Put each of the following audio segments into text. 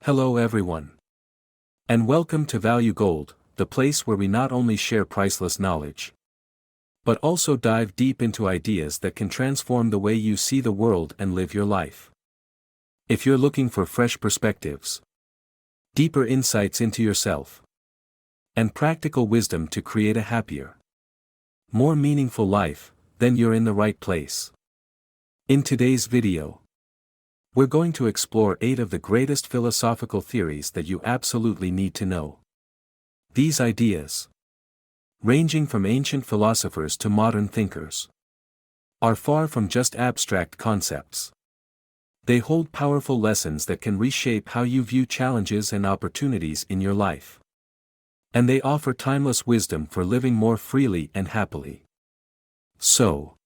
Hello everyone. And welcome to Value Gold, the place where we not only share priceless knowledge, but also dive deep into ideas that can transform the way you see the world and live your life. If you're looking for fresh perspectives, deeper insights into yourself, and practical wisdom to create a happier, more meaningful life, then you're in the right place. In today's video, we're going to explore 8 of the greatest philosophical theories that you absolutely need to know. These ideas, ranging from ancient philosophers to modern thinkers, are far from just abstract concepts. They hold powerful lessons that can reshape how you view challenges and opportunities in your life. And they offer timeless wisdom for living more freely and happily. So,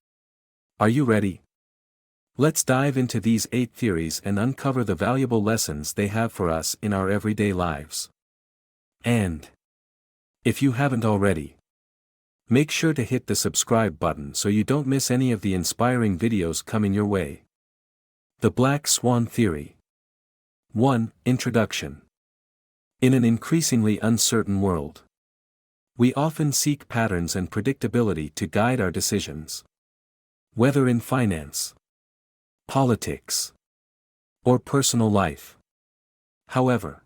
are you ready? Let's dive into these 8 theories and uncover the valuable lessons they have for us in our everyday lives. And, if you haven't already, make sure to hit the subscribe button so you don't miss any of the inspiring videos coming your way. The Black Swan Theory. 1. Introduction. In an increasingly uncertain world, we often seek patterns and predictability to guide our decisions. Whether in finance, politics, or personal life. However,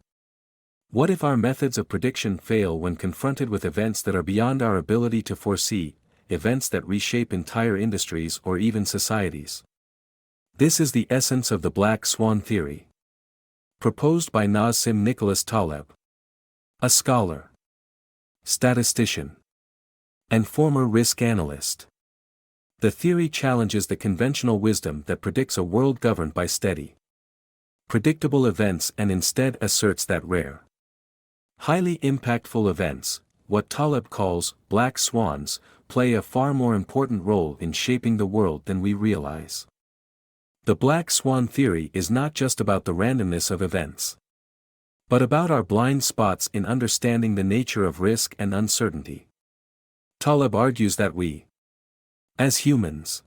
what if our methods of prediction fail when confronted with events that are beyond our ability to foresee, events that reshape entire industries or even societies? This is the essence of the Black Swan Theory, proposed by Nassim Nicholas Taleb, a scholar, statistician, and former risk analyst. The theory challenges the conventional wisdom that predicts a world governed by steady, predictable events and instead asserts that rare, highly impactful events, what Taleb calls black swans, play a far more important role in shaping the world than we realize. The Black Swan Theory is not just about the randomness of events, but about our blind spots in understanding the nature of risk and uncertainty. Taleb argues that we, as humans,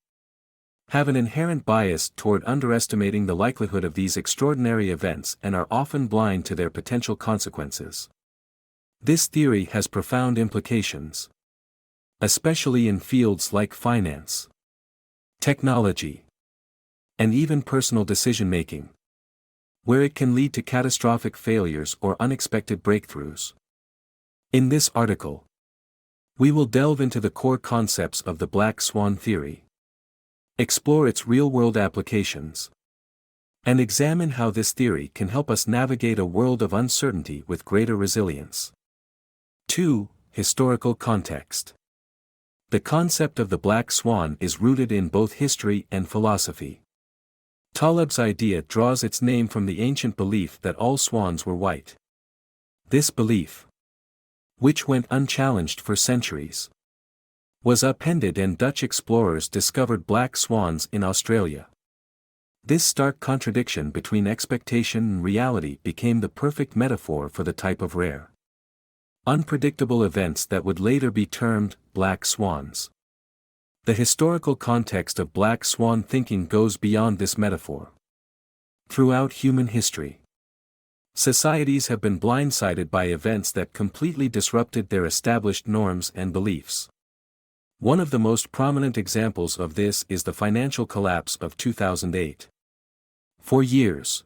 have an inherent bias toward underestimating the likelihood of these extraordinary events and are often blind to their potential consequences. This theory has profound implications, especially in fields like finance, technology, and even personal decision-making, where it can lead to catastrophic failures or unexpected breakthroughs. In this article, we will delve into the core concepts of the Black Swan Theory, explore its real-world applications, and examine how this theory can help us navigate a world of uncertainty with greater resilience. 2. Historical context. The concept of the black swan is rooted in both history and philosophy. Taleb's idea draws its name from the ancient belief that all swans were white. This belief, which went unchallenged for centuries, was upended and Dutch explorers discovered black swans in Australia. This stark contradiction between expectation and reality became the perfect metaphor for the type of rare, unpredictable events that would later be termed black swans. The historical context of black swan thinking goes beyond this metaphor. Throughout human history, societies have been blindsided by events that completely disrupted their established norms and beliefs. One of the most prominent examples of this is the financial collapse of 2008. For years,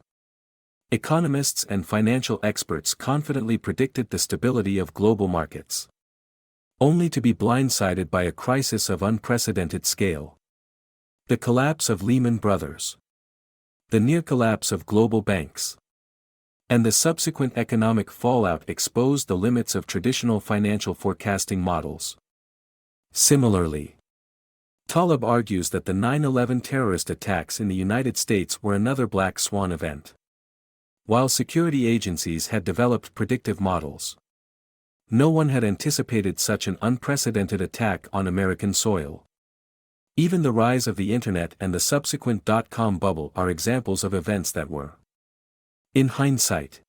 economists and financial experts confidently predicted the stability of global markets, only to be blindsided by a crisis of unprecedented scale. The collapse of Lehman Brothers, the near collapse of global banks, and the subsequent economic fallout exposed the limits of traditional financial forecasting models. Similarly, Taleb argues that the 9/11 terrorist attacks in the United States were another black swan event. While security agencies had developed predictive models, no one had anticipated such an unprecedented attack on American soil. Even the rise of the Internet and the subsequent dot-com bubble are examples of events that were, in hindsight,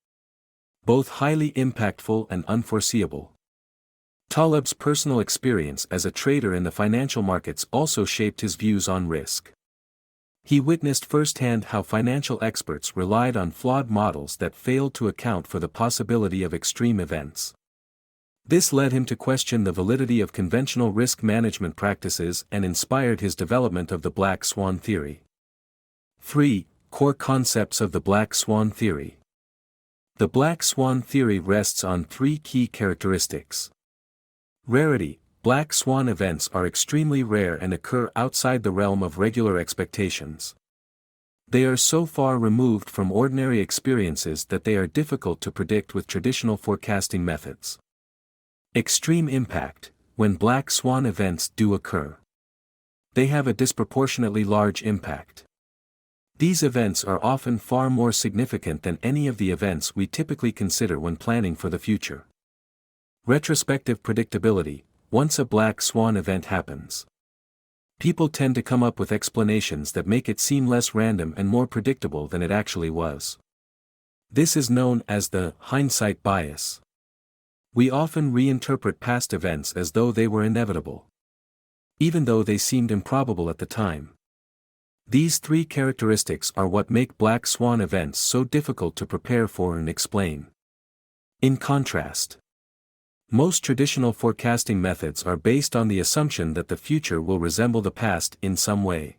both highly impactful and unforeseeable. Taleb's personal experience as a trader in the financial markets also shaped his views on risk. He witnessed firsthand how financial experts relied on flawed models that failed to account for the possibility of extreme events. This led him to question the validity of conventional risk management practices and inspired his development of the Black Swan Theory. 3. Core concepts of the Black Swan Theory. The Black Swan Theory rests on three key characteristics. Rarity. Black swan events are extremely rare and occur outside the realm of regular expectations. They are so far removed from ordinary experiences that they are difficult to predict with traditional forecasting methods. Extreme impact. When black swan events do occur, they have a disproportionately large impact. These events are often far more significant than any of the events we typically consider when planning for the future. Retrospective predictability. Once a black swan event happens, people tend to come up with explanations that make it seem less random and more predictable than it actually was. This is known as the hindsight bias. We often reinterpret past events as though they were inevitable, even though they seemed improbable at the time. These three characteristics are what make black swan events so difficult to prepare for and explain. In contrast, most traditional forecasting methods are based on the assumption that the future will resemble the past in some way.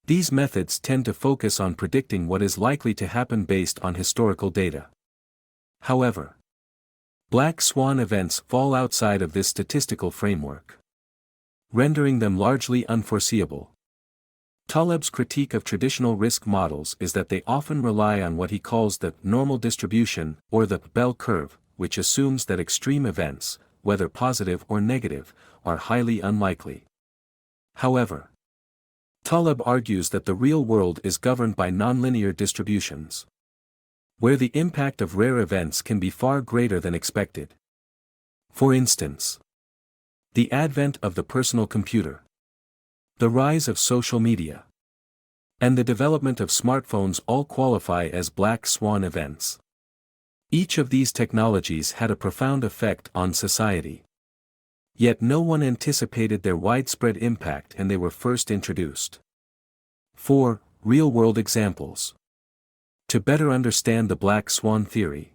These methods tend to focus on predicting what is likely to happen based on historical data. However, black swan events fall outside of this statistical framework, rendering them largely unforeseeable. Taleb's critique of traditional risk models is that they often rely on what he calls the normal distribution, or the bell curve, which assumes that extreme events, whether positive or negative, are highly unlikely. However, Taleb argues that the real world is governed by nonlinear distributions, where the impact of rare events can be far greater than expected. For instance, the advent of the personal computer, the rise of social media, and the development of smartphones all qualify as black swan events. Each of these technologies had a profound effect on society. Yet no one anticipated their widespread impact and they were first introduced. 4. Real-world examples. To better understand the Black Swan Theory,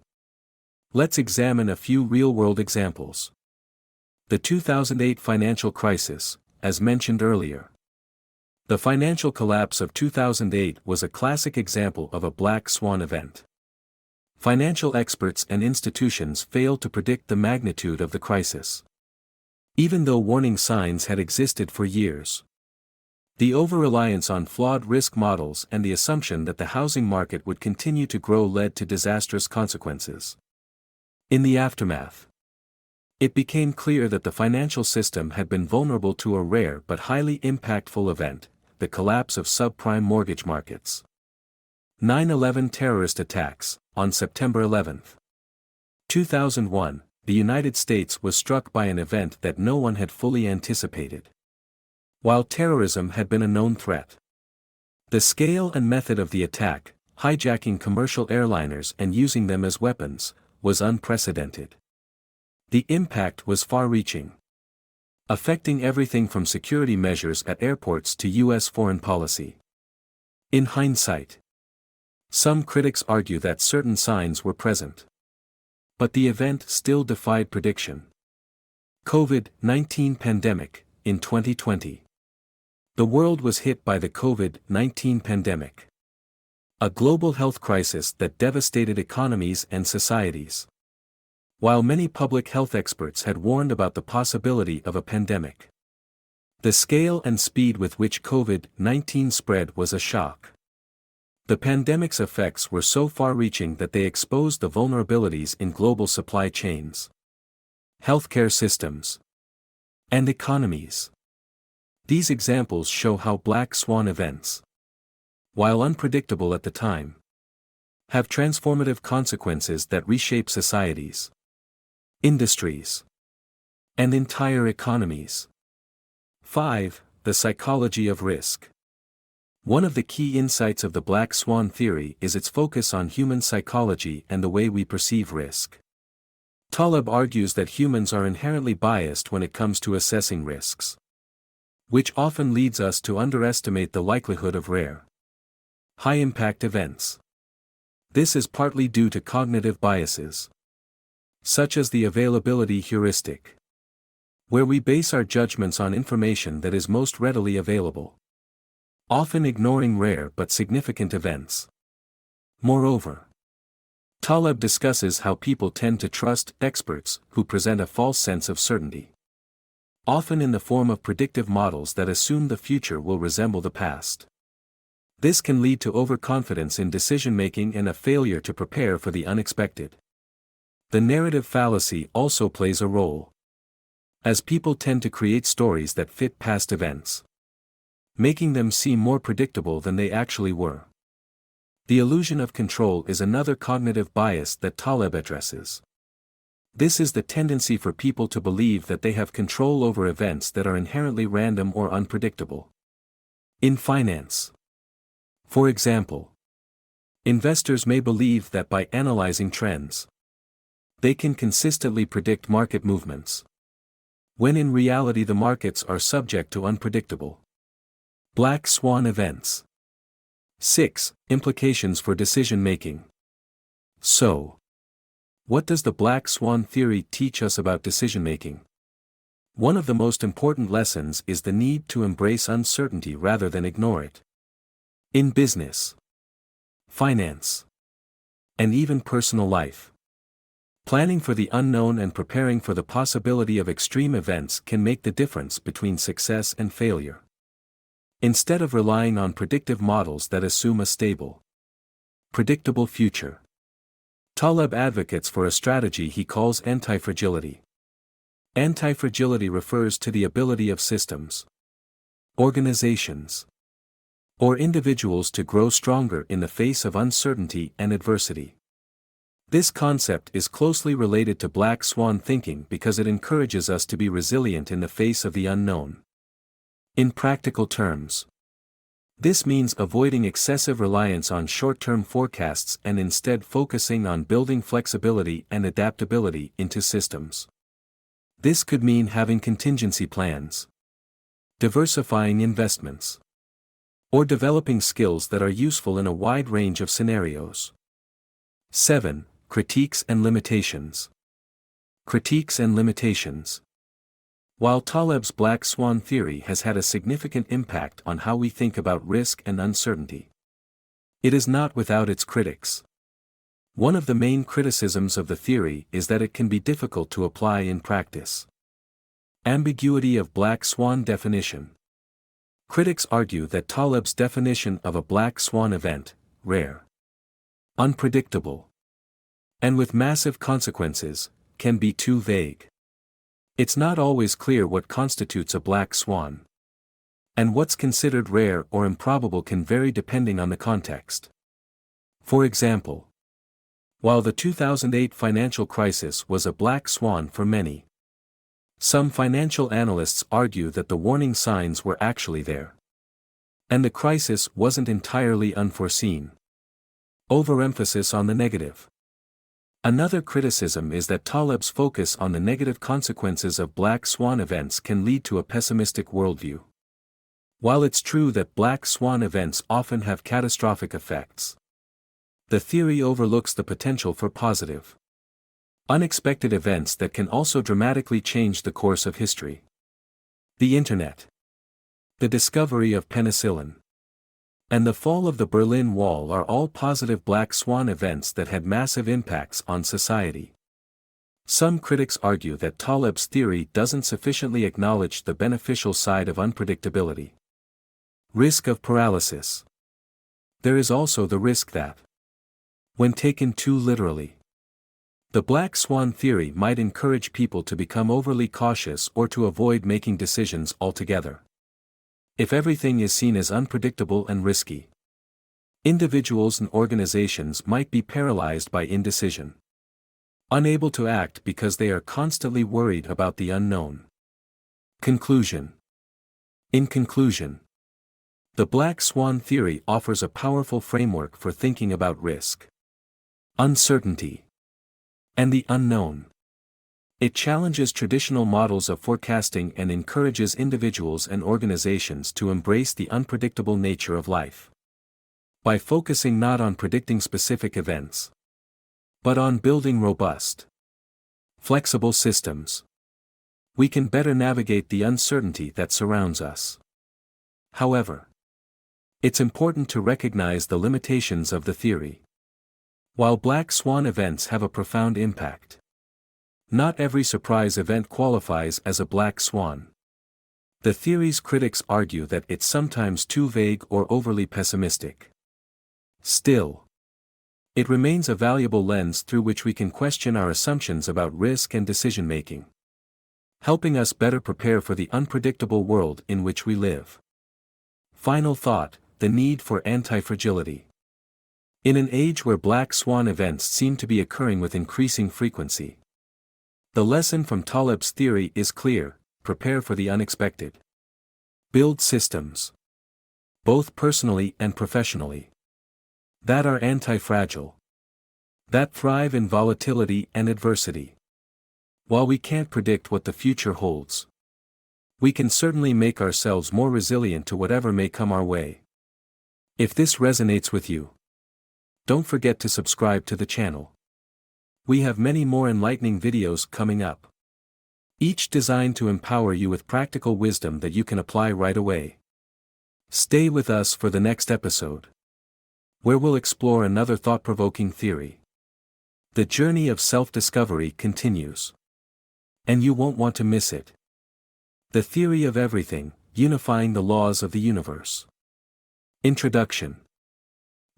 let's examine a few real-world examples. The 2008 financial crisis, as mentioned earlier. The financial collapse of 2008 was a classic example of a black swan event. Financial experts and institutions failed to predict the magnitude of the crisis, even though warning signs had existed for years. The over-reliance on flawed risk models and the assumption that the housing market would continue to grow led to disastrous consequences. In the aftermath, it became clear that the financial system had been vulnerable to a rare but highly impactful event, the collapse of subprime mortgage markets. 9/11 terrorist attacks. On September 11, 2001, the United States was struck by an event that no one had fully anticipated. While terrorism had been a known threat, the scale and method of the attack, hijacking commercial airliners and using them as weapons, was unprecedented. The impact was far-reaching, affecting everything from security measures at airports to U.S. foreign policy. In hindsight, some critics argue that certain signs were present, but the event still defied prediction. COVID-19 pandemic. In 2020, the world was hit by the COVID-19 pandemic, a global health crisis that devastated economies and societies. While many public health experts had warned about the possibility of a pandemic, the scale and speed with which COVID-19 spread was a shock. The pandemic's effects were so far-reaching that they exposed the vulnerabilities in global supply chains, healthcare systems, and economies. These examples show how black swan events, while unpredictable at the time, have transformative consequences that reshape societies, industries, and entire economies. 5. The psychology of risk. One of the key insights of the Black Swan Theory is its focus on human psychology and the way we perceive risk. Taleb argues that humans are inherently biased when it comes to assessing risks. which often leads us to underestimate the likelihood of rare, high-impact events. This is partly due to cognitive biases, such as the availability heuristic, where we base our judgments on information that is most readily available, often ignoring rare but significant events. Moreover, Taleb discusses how people tend to trust experts who present a false sense of certainty, often in the form of predictive models that assume the future will resemble the past. This can lead to overconfidence in decision-making and a failure to prepare for the unexpected. The narrative fallacy also plays a role, as people tend to create stories that fit past events, making them seem more predictable than they actually were. The illusion of control is another cognitive bias that Taleb addresses. This is the tendency for people to believe that they have control over events that are inherently random or unpredictable. In finance, for example, investors may believe that by analyzing trends, they can consistently predict market movements, when in reality the markets are subject to unpredictable black swan events. 6. Implications for decision-making. So, what does the Black Swan Theory teach us about decision-making? One of the most important lessons is the need to embrace uncertainty rather than ignore it. In business, finance, and even personal life, planning for the unknown and preparing for the possibility of extreme events can make the difference between success and failure. Instead of relying on predictive models that assume a stable, predictable future, Taleb advocates for a strategy he calls anti-fragility. Anti-fragility refers to the ability of systems, organizations, or individuals to grow stronger in the face of uncertainty and adversity. This concept is closely related to Black Swan thinking because it encourages us to be resilient in the face of the unknown. In practical terms, this means avoiding excessive reliance on short-term forecasts and instead focusing on building flexibility and adaptability into systems. This could mean having contingency plans, diversifying investments, or developing skills that are useful in a wide range of scenarios. 7. Critiques and limitations. Critiques and limitations. While Taleb's Black Swan theory has had a significant impact on how we think about risk and uncertainty, it is not without its critics. One of the main criticisms of the theory is that it can be difficult to apply in practice. Ambiguity of Black Swan definition. Critics argue that Taleb's definition of a Black Swan event, rare, unpredictable, and with massive consequences, can be too vague. It's not always clear what constitutes a black swan, and what's considered rare or improbable can vary depending on the context. For example, while the 2008 financial crisis was a black swan for many, some financial analysts argue that the warning signs were actually there, and the crisis wasn't entirely unforeseen. Overemphasis on the negative. Another criticism is that Taleb's focus on the negative consequences of black swan events can lead to a pessimistic worldview. While it's true that black swan events often have catastrophic effects, the theory overlooks the potential for positive, unexpected events that can also dramatically change the course of history. The Internet, the discovery of penicillin, and the fall of the Berlin Wall are all positive black swan events that had massive impacts on society. Some critics argue that Taleb's theory doesn't sufficiently acknowledge the beneficial side of unpredictability. Risk of paralysis. There is also the risk that, when taken too literally, the Black Swan theory might encourage people to become overly cautious or to avoid making decisions altogether. If everything is seen as unpredictable and risky, individuals and organizations might be paralyzed by indecision, unable to act because they are constantly worried about the unknown. Conclusion. In conclusion, the Black Swan theory offers a powerful framework for thinking about risk, uncertainty, and the unknown. It challenges traditional models of forecasting and encourages individuals and organizations to embrace the unpredictable nature of life. By focusing not on predicting specific events, but on building robust, flexible systems, we can better navigate the uncertainty that surrounds us. However, it's important to recognize the limitations of the theory. While black swan events have a profound impact, not every surprise event qualifies as a black swan. The theory's critics argue that it's sometimes too vague or overly pessimistic. Still, it remains a valuable lens through which we can question our assumptions about risk and decision-making, helping us better prepare for the unpredictable world in which we live. Final thought: the need for anti-fragility. In an age where black swan events seem to be occurring with increasing frequency, the lesson from Taleb's theory is clear: prepare for the unexpected. Build systems, both personally and professionally, that are anti-fragile, that thrive in volatility and adversity. While we can't predict what the future holds, we can certainly make ourselves more resilient to whatever may come our way. If this resonates with you, don't forget to subscribe to the channel. We have many more enlightening videos coming up, each designed to empower you with practical wisdom that you can apply right away. Stay with us for the next episode, where we'll explore another thought-provoking theory. The journey of self-discovery continues, and you won't want to miss it. The Theory of Everything, Unifying the Laws of the Universe. Introduction.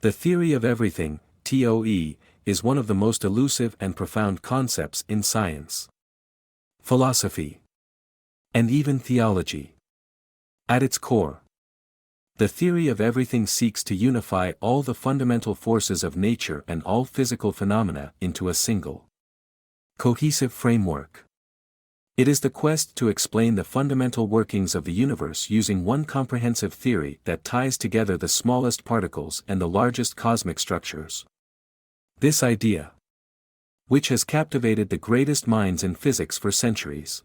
The theory of everything, TOE, is one of the most elusive and profound concepts in science, philosophy, and even theology. At its core, the theory of everything seeks to unify all the fundamental forces of nature and all physical phenomena into a single, cohesive framework. It is the quest to explain the fundamental workings of the universe using one comprehensive theory that ties together the smallest particles and the largest cosmic structures. This idea, which has captivated the greatest minds in physics for centuries,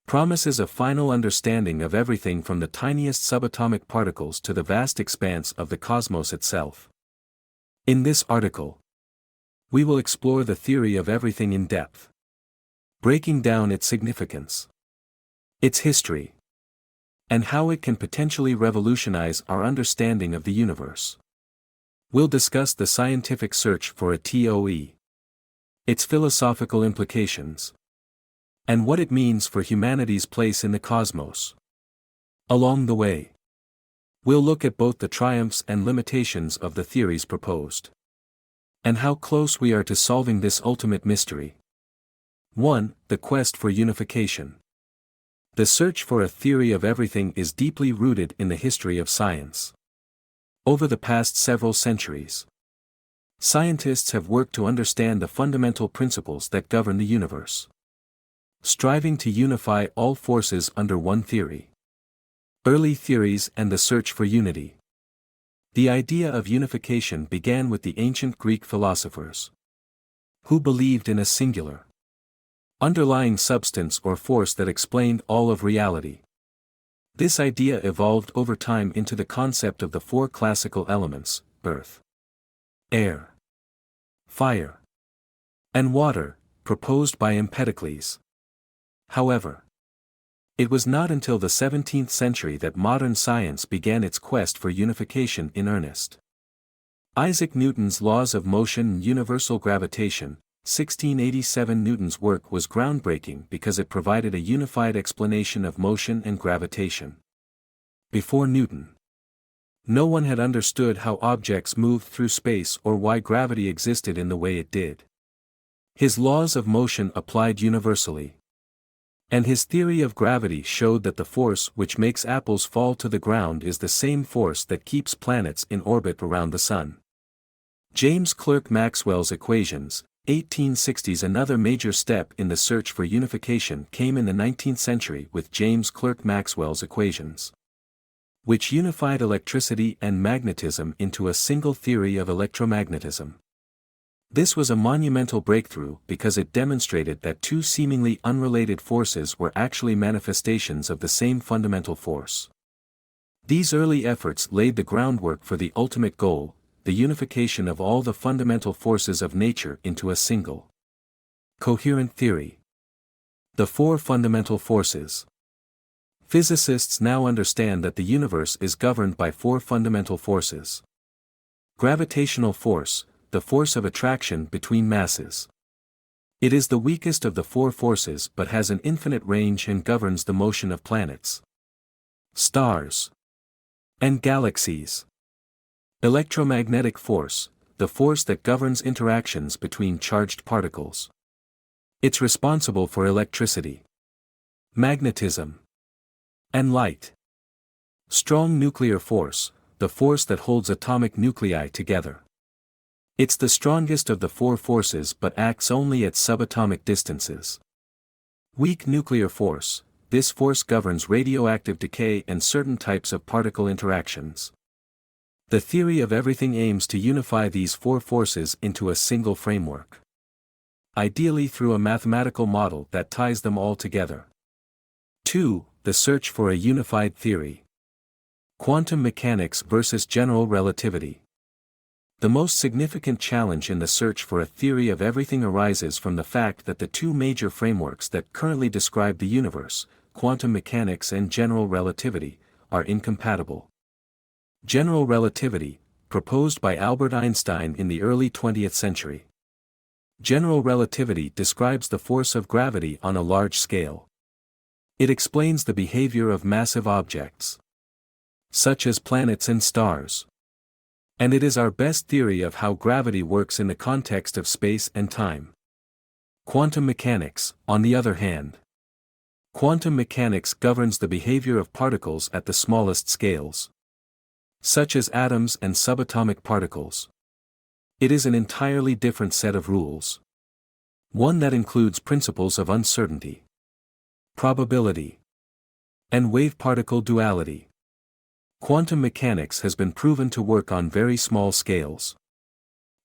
promises a final understanding of everything from the tiniest subatomic particles to the vast expanse of the cosmos itself. In this article, we will explore the theory of everything in depth, breaking down its significance, its history, and how it can potentially revolutionize our understanding of the universe. We'll discuss the scientific search for a TOE, its philosophical implications, and what it means for humanity's place in the cosmos. Along the way, we'll look at both the triumphs and limitations of the theories proposed, and how close we are to solving this ultimate mystery. 1. The quest for unification. The search for a theory of everything is deeply rooted in the history of science. Over the past several centuries, scientists have worked to understand the fundamental principles that govern the universe, striving to unify all forces under one theory. Early theories and the search for unity. The idea of unification began with the ancient Greek philosophers, who believed in a singular, underlying substance or force that explained all of reality. This idea evolved over time into the concept of the four classical elements: earth, air, fire, and water, proposed by Empedocles. However, it was not until the 17th century that modern science began its quest for unification in earnest. Isaac Newton's laws of motion and universal gravitation, 1687. Newton's work was groundbreaking because it provided a unified explanation of motion and gravitation. Before Newton, no one had understood how objects moved through space or why gravity existed in the way it did. His laws of motion applied universally, and his theory of gravity showed that the force which makes apples fall to the ground is the same force that keeps planets in orbit around the sun. James Clerk Maxwell's equations, 1860s. Another major step in the search for unification came in the 19th century with James Clerk Maxwell's equations, which unified electricity and magnetism into a single theory of electromagnetism. This was a monumental breakthrough because it demonstrated that two seemingly unrelated forces were actually manifestations of the same fundamental force. These early efforts laid the groundwork for the ultimate goal, the unification of all the fundamental forces of nature into a single, coherent theory. The four fundamental forces. Physicists now understand that the universe is governed by four fundamental forces. Gravitational force, the force of attraction between masses. It is the weakest of the four forces but has an infinite range and governs the motion of planets, stars, and galaxies. Electromagnetic force, the force that governs interactions between charged particles. It's responsible for electricity, magnetism, and light. Strong nuclear force, the force that holds atomic nuclei together. It's the strongest of the four forces but acts only at subatomic distances. Weak nuclear force, this force governs radioactive decay and certain types of particle interactions. The theory of everything aims to unify these four forces into a single framework. Ideally through a mathematical model that ties them all together. 2. The search for a unified theory. Quantum mechanics versus general relativity. The most significant challenge in the search for a theory of everything arises from the fact that the two major frameworks that currently describe the universe, quantum mechanics and general relativity, are incompatible. General relativity, proposed by Albert Einstein in the early 20th century. General relativity describes the force of gravity on a large scale. It explains the behavior of massive objects, such as planets and stars. And it is our best theory of how gravity works in the context of space and time. Quantum mechanics, on the other hand. Quantum mechanics governs the behavior of particles at the smallest scales, such as atoms and subatomic particles. It is an entirely different set of rules. One that includes principles of uncertainty, probability, and wave-particle duality. Quantum mechanics has been proven to work on very small scales.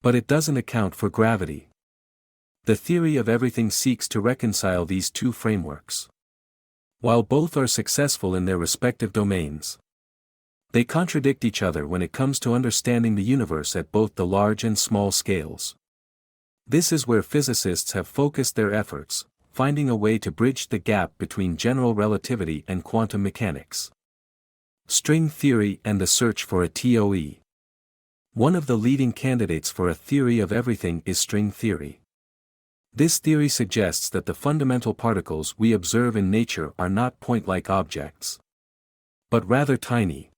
But it doesn't account for gravity. The theory of everything seeks to reconcile these two frameworks. While both are successful in their respective domains, they contradict each other when it comes to understanding the universe at both the large and small scales. This is where physicists have focused their efforts, finding a way to bridge the gap between general relativity and quantum mechanics. String theory and the search for a TOE. One of the leading candidates for a theory of everything is string theory. This theory suggests that the fundamental particles we observe in nature are not point-like objects, but rather tiny,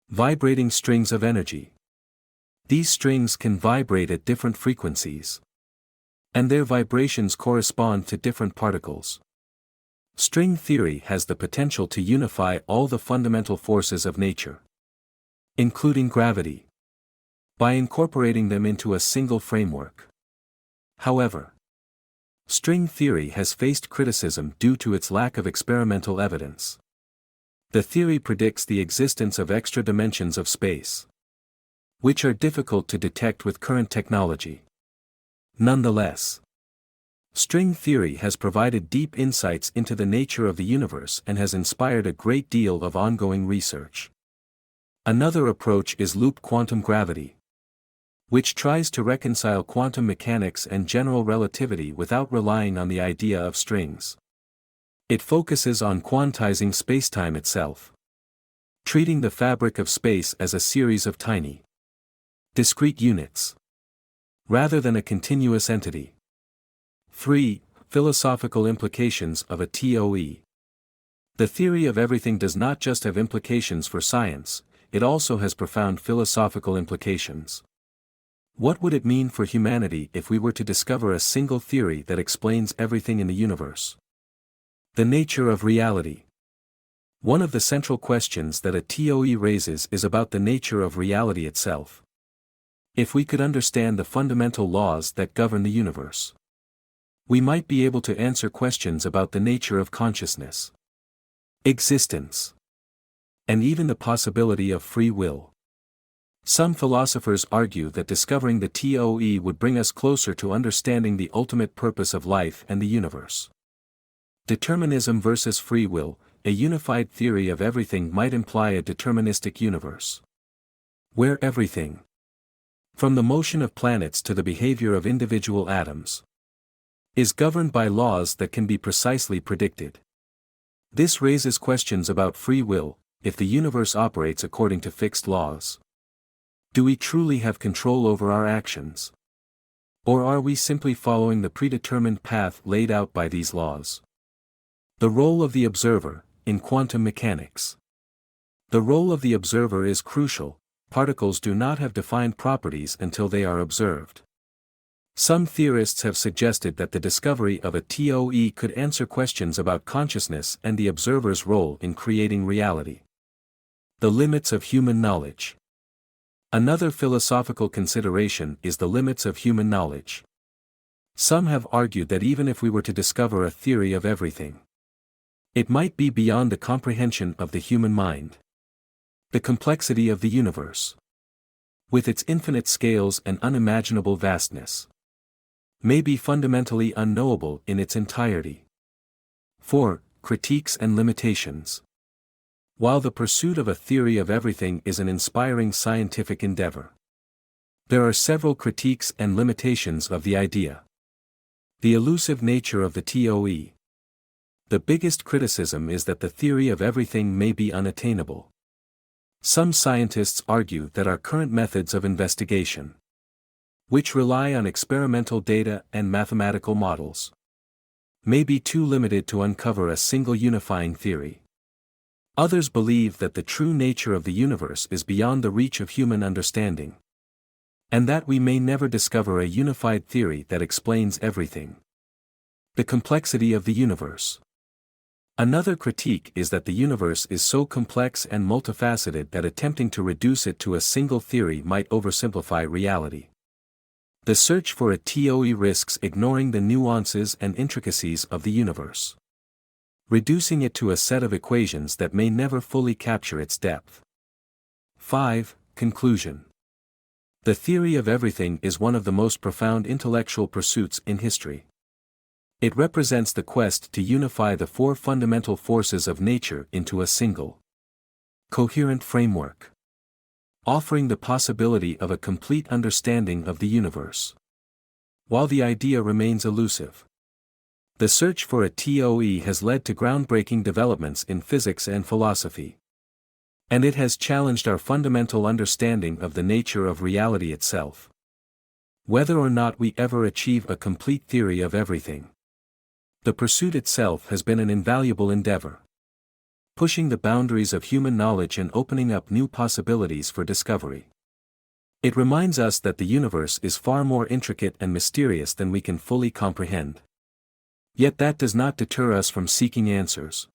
vibrating strings of energy. These strings can vibrate at different frequencies, and their vibrations correspond to different particles. String theory has the potential to unify all the fundamental forces of nature, including gravity, by incorporating them into a single framework. However, string theory has faced criticism due to its lack of experimental evidence. The theory predicts the existence of extra dimensions of space, which are difficult to detect with current technology. Nonetheless, string theory has provided deep insights into the nature of the universe and has inspired a great deal of ongoing research. Another approach is loop quantum gravity, which tries to reconcile quantum mechanics and general relativity without relying on the idea of strings. It focuses on quantizing spacetime itself, treating the fabric of space as a series of tiny, discrete units, rather than a continuous entity. 3. Philosophical implications of a TOE. The theory of everything does not just have implications for science, it also has profound philosophical implications. What would it mean for humanity if we were to discover a single theory that explains everything in the universe? The nature of reality. One of the central questions that a TOE raises is about the nature of reality itself. If we could understand the fundamental laws that govern the universe, we might be able to answer questions about the nature of consciousness, existence, and even the possibility of free will. Some philosophers argue that discovering the TOE would bring us closer to understanding the ultimate purpose of life and the universe. Determinism versus free will. A unified theory of everything might imply a deterministic universe, where everything, from the motion of planets to the behavior of individual atoms, is governed by laws that can be precisely predicted. This raises questions about free will. If the universe operates according to fixed laws, do we truly have control over our actions? Or are we simply following the predetermined path laid out by these laws? The role of the observer, in quantum mechanics. The role of the observer is crucial. Particles do not have defined properties until they are observed. Some theorists have suggested that the discovery of a TOE could answer questions about consciousness and the observer's role in creating reality. The limits of human knowledge. Another philosophical consideration is the limits of human knowledge. Some have argued that even if we were to discover a theory of everything, it might be beyond the comprehension of the human mind. The complexity of the universe, with its infinite scales and unimaginable vastness, may be fundamentally unknowable in its entirety. 4. Critiques and limitations. While the pursuit of a theory of everything is an inspiring scientific endeavor, there are several critiques and limitations of the idea. The elusive nature of the TOE. The biggest criticism is that the theory of everything may be unattainable. Some scientists argue that our current methods of investigation, which rely on experimental data and mathematical models, may be too limited to uncover a single unifying theory. Others believe that the true nature of the universe is beyond the reach of human understanding, and that we may never discover a unified theory that explains everything. The complexity of the universe. Another critique is that the universe is so complex and multifaceted that attempting to reduce it to a single theory might oversimplify reality. The search for a TOE risks ignoring the nuances and intricacies of the universe, reducing it to a set of equations that may never fully capture its depth. 5. Conclusion. The theory of everything is one of the most profound intellectual pursuits in history. It represents the quest to unify the four fundamental forces of nature into a single, coherent framework, offering the possibility of a complete understanding of the universe. While the idea remains elusive, the search for a TOE has led to groundbreaking developments in physics and philosophy, and it has challenged our fundamental understanding of the nature of reality itself. Whether or not we ever achieve a complete theory of everything, the pursuit itself has been an invaluable endeavor, pushing the boundaries of human knowledge and opening up new possibilities for discovery. It reminds us that the universe is far more intricate and mysterious than we can fully comprehend. Yet that does not deter us from seeking answers.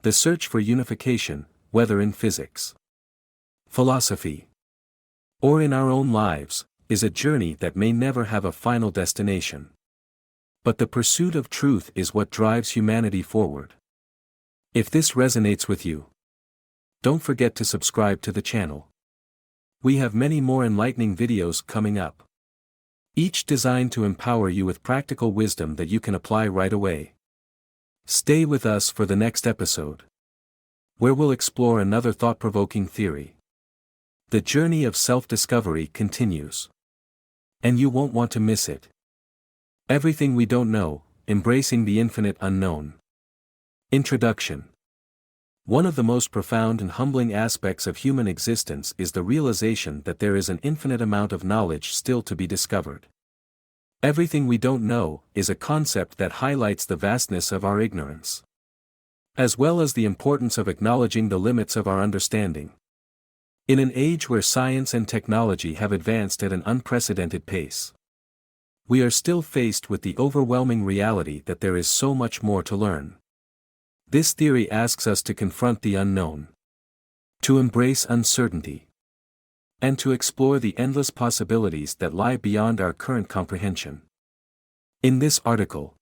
The search for unification, whether in physics, philosophy, or in our own lives, is a journey that may never have a final destination. But the pursuit of truth is what drives humanity forward. If this resonates with you, don't forget to subscribe to the channel. We have many more enlightening videos coming up, each designed to empower you with practical wisdom that you can apply right away. Stay with us for the next episode, where we'll explore another thought-provoking theory. The journey of self-discovery continues, and you won't want to miss it. Everything we don't know, embracing the infinite unknown. Introduction. One of the most profound and humbling aspects of human existence is the realization that there is an infinite amount of knowledge still to be discovered. Everything we don't know is a concept that highlights the vastness of our ignorance, as well as the importance of acknowledging the limits of our understanding. In an age where science and technology have advanced at an unprecedented pace, we are still faced with the overwhelming reality that there is so much more to learn. This theory asks us to confront the unknown, to embrace uncertainty, and to explore the endless possibilities that lie beyond our current comprehension. In this article,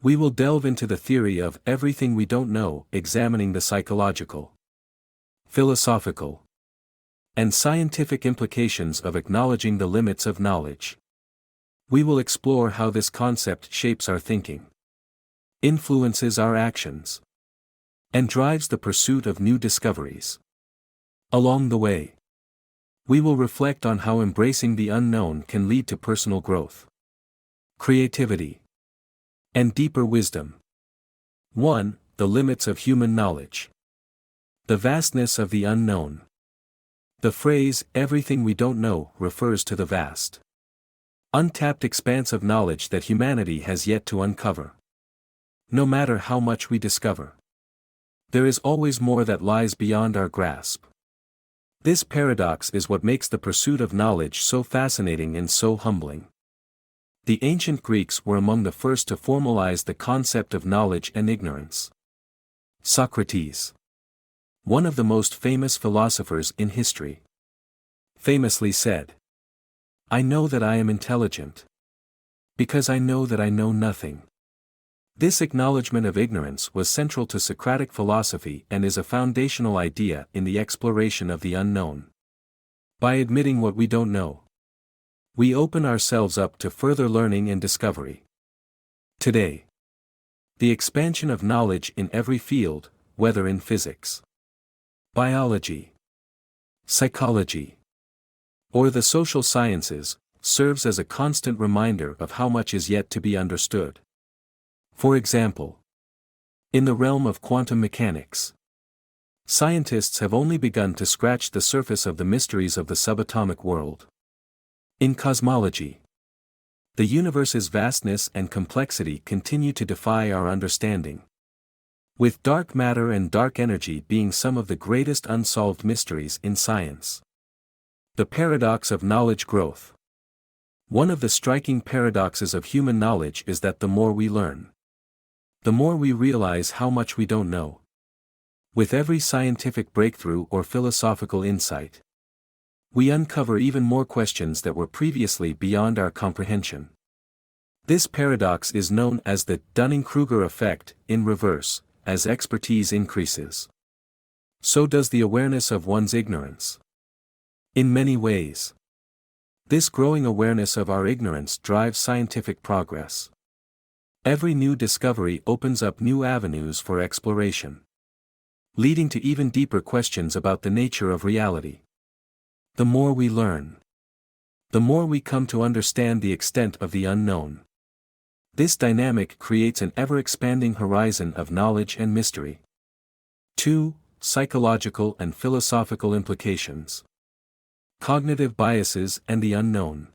we will delve into the theory of everything we don't know, examining the psychological, philosophical, and scientific implications of acknowledging the limits of knowledge. We will explore how this concept shapes our thinking, influences our actions, and drives the pursuit of new discoveries. Along the way, we will reflect on how embracing the unknown can lead to personal growth, creativity, and deeper wisdom. 1. The limits of human knowledge. The vastness of the unknown. The phrase, "everything we don't know," refers to the vast, untapped expanse of knowledge that humanity has yet to uncover. No matter how much we discover, there is always more that lies beyond our grasp. This paradox is what makes the pursuit of knowledge so fascinating and so humbling. The ancient Greeks were among the first to formalize the concept of knowledge and ignorance. Socrates, one of the most famous philosophers in history, famously said, "I know that I am intelligent, because I know that I know nothing." This acknowledgement of ignorance was central to Socratic philosophy and is a foundational idea in the exploration of the unknown. By admitting what we don't know, we open ourselves up to further learning and discovery. Today, the expansion of knowledge in every field, whether in physics, biology, psychology, or the social sciences, serves as a constant reminder of how much is yet to be understood. For example, in the realm of quantum mechanics, scientists have only begun to scratch the surface of the mysteries of the subatomic world. In cosmology, the universe's vastness and complexity continue to defy our understanding, with dark matter and dark energy being some of the greatest unsolved mysteries in science. The paradox of knowledge growth. One of the striking paradoxes of human knowledge is that the more we learn, the more we realize how much we don't know. With every scientific breakthrough or philosophical insight, we uncover even more questions that were previously beyond our comprehension. This paradox is known as the Dunning-Kruger Effect. In reverse, as expertise increases, so does the awareness of one's ignorance. In many ways, this growing awareness of our ignorance drives scientific progress. Every new discovery opens up new avenues for exploration, leading to even deeper questions about the nature of reality. The more we learn, the more we come to understand the extent of the unknown. This dynamic creates an ever-expanding horizon of knowledge and mystery. 2. Psychological and philosophical implications. Cognitive biases and the unknown.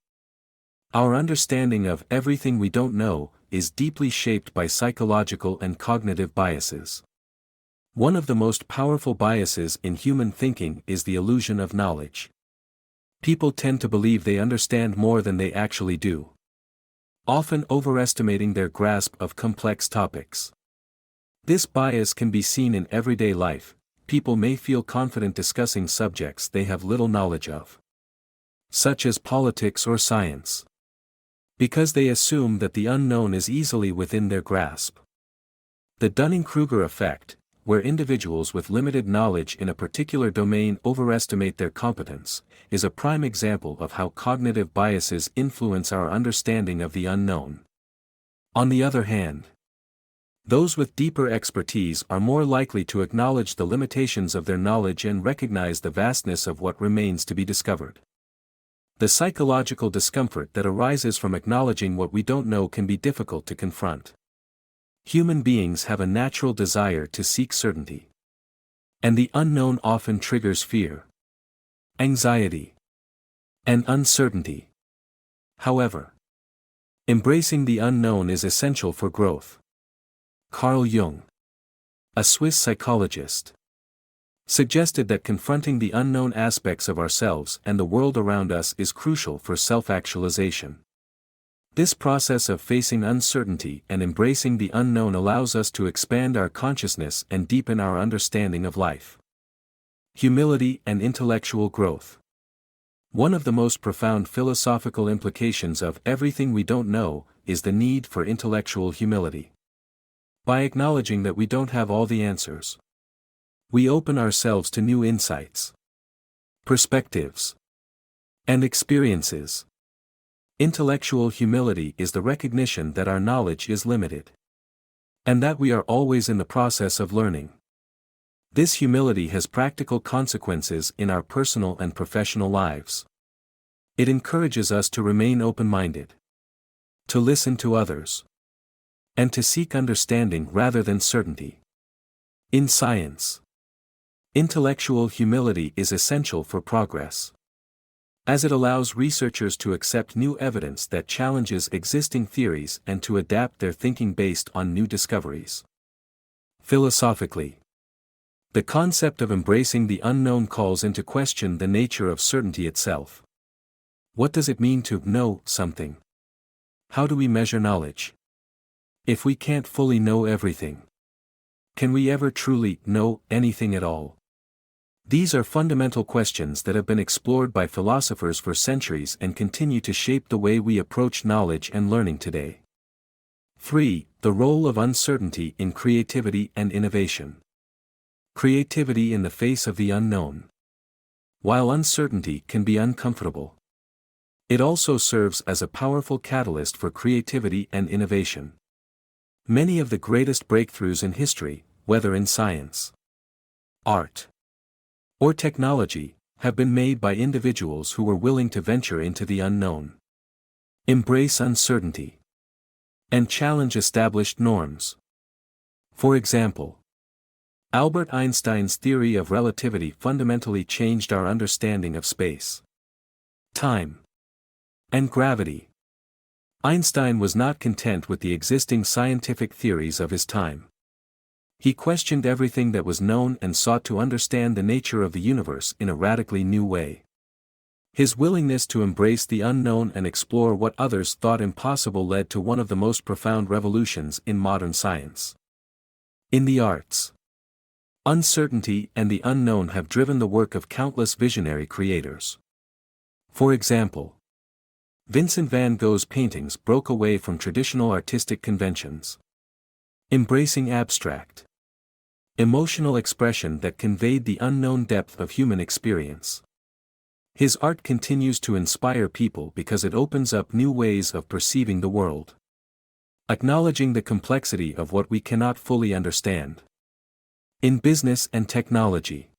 Our understanding of everything we don't know is deeply shaped by psychological and cognitive biases. One of the most powerful biases in human thinking is the illusion of knowledge. People tend to believe they understand more than they actually do, often overestimating their grasp of complex topics. This bias can be seen in everyday life. People may feel confident discussing subjects they have little knowledge of, such as politics or science, because they assume that the unknown is easily within their grasp. The Dunning-Kruger Effect, where individuals with limited knowledge in a particular domain overestimate their competence, is a prime example of how cognitive biases influence our understanding of the unknown. On the other hand, those with deeper expertise are more likely to acknowledge the limitations of their knowledge and recognize the vastness of what remains to be discovered. The psychological discomfort that arises from acknowledging what we don't know can be difficult to confront. Human beings have a natural desire to seek certainty, and the unknown often triggers fear, anxiety, and uncertainty. However, embracing the unknown is essential for growth. Carl Jung, a Swiss psychologist, suggested that confronting the unknown aspects of ourselves and the world around us is crucial for self-actualization. This process of facing uncertainty and embracing the unknown allows us to expand our consciousness and deepen our understanding of life. Humility and intellectual growth. One of the most profound philosophical implications of everything we don't know is the need for intellectual humility. By acknowledging that we don't have all the answers, we open ourselves to new insights, perspectives, and experiences. Intellectual humility is the recognition that our knowledge is limited, and that we are always in the process of learning. This humility has practical consequences in our personal and professional lives. It encourages us to remain open-minded, to listen to others, and to seek understanding rather than certainty. In science, intellectual humility is essential for progress, as it allows researchers to accept new evidence that challenges existing theories and to adapt their thinking based on new discoveries. Philosophically, the concept of embracing the unknown calls into question the nature of certainty itself. What does it mean to know something? How do we measure knowledge? If we can't fully know everything, can we ever truly know anything at all? These are fundamental questions that have been explored by philosophers for centuries and continue to shape the way we approach knowledge and learning today. 3. The role of uncertainty in creativity and innovation. Creativity in the face of the unknown. While uncertainty can be uncomfortable, it also serves as a powerful catalyst for creativity and innovation. Many of the greatest breakthroughs in history, whether in science, art, or technology, have been made by individuals who were willing to venture into the unknown, embrace uncertainty, and challenge established norms. For example, Albert Einstein's theory of relativity fundamentally changed our understanding of space, time, and gravity. Einstein was not content with the existing scientific theories of his time. He questioned everything that was known and sought to understand the nature of the universe in a radically new way. His willingness to embrace the unknown and explore what others thought impossible led to one of the most profound revolutions in modern science. In the arts, uncertainty and the unknown have driven the work of countless visionary creators. For example, Vincent van Gogh's paintings broke away from traditional artistic conventions, embracing abstract, emotional expression that conveyed the unknown depth of human experience. His art continues to inspire people because it opens up new ways of perceiving the world, acknowledging the complexity of what we cannot fully understand. In business and technology,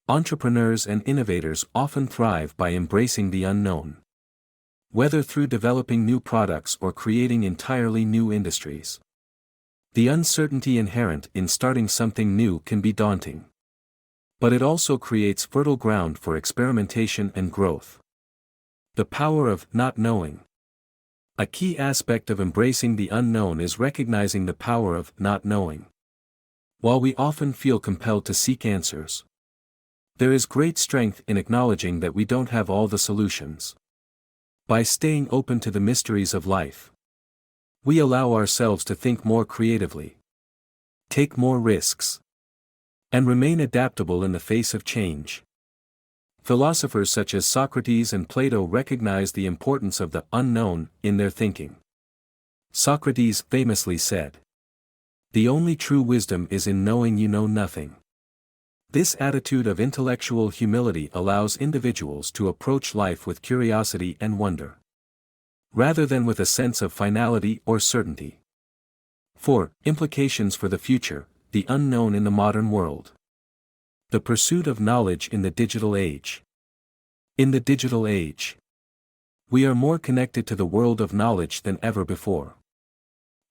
entrepreneurs and innovators often thrive by embracing the unknown, whether through developing new products or creating entirely new industries. The uncertainty inherent in starting something new can be daunting, but it also creates fertile ground for experimentation and growth. The power of not knowing. A key aspect of embracing the unknown is recognizing the power of not knowing. While we often feel compelled to seek answers, there is great strength in acknowledging that we don't have all the solutions. By staying open to the mysteries of life, we allow ourselves to think more creatively, take more risks, and remain adaptable in the face of change. Philosophers such as Socrates and Plato recognized the importance of the unknown in their thinking. Socrates famously said, "The only true wisdom is in knowing you know nothing." This attitude of intellectual humility allows individuals to approach life with curiosity and wonder, rather than with a sense of finality or certainty. 4. Implications for the future, the unknown in the modern world. The pursuit of knowledge in the digital age. In the digital age, we are more connected to the world of knowledge than ever before.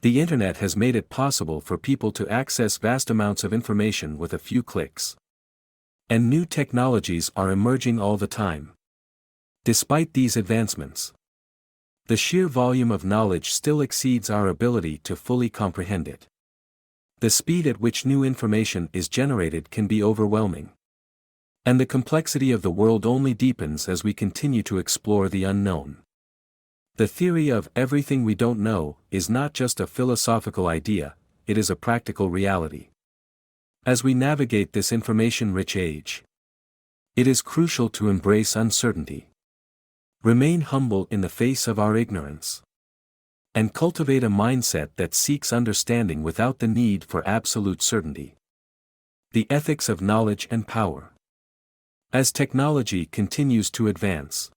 The internet has made it possible for people to access vast amounts of information with a few clicks. And new technologies are emerging all the time. Despite these advancements, the sheer volume of knowledge still exceeds our ability to fully comprehend it. The speed at which new information is generated can be overwhelming. And the complexity of the world only deepens as we continue to explore the unknown. The theory of everything we don't know is not just a philosophical idea, it is a practical reality. As we navigate this information-rich age, it is crucial to embrace uncertainty, remain humble in the face of our ignorance, and cultivate a mindset that seeks understanding without the need for absolute certainty. The ethics of knowledge and power. As technology continues to advance,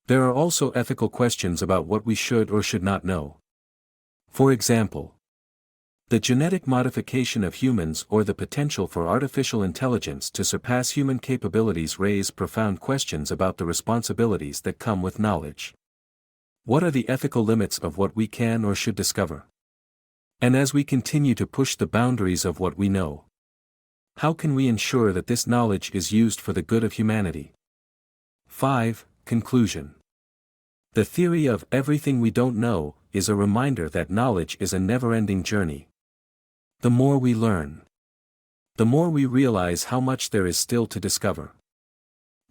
there are also ethical questions about what we should or should not know. For example, the genetic modification of humans or the potential for artificial intelligence to surpass human capabilities raise profound questions about the responsibilities that come with knowledge. What are the ethical limits of what we can or should discover? And as we continue to push the boundaries of what we know, how can we ensure that this knowledge is used for the good of humanity? 5. Conclusion. The theory of everything we don't know is a reminder that knowledge is a never-ending journey. The more we learn, the more we realize how much there is still to discover.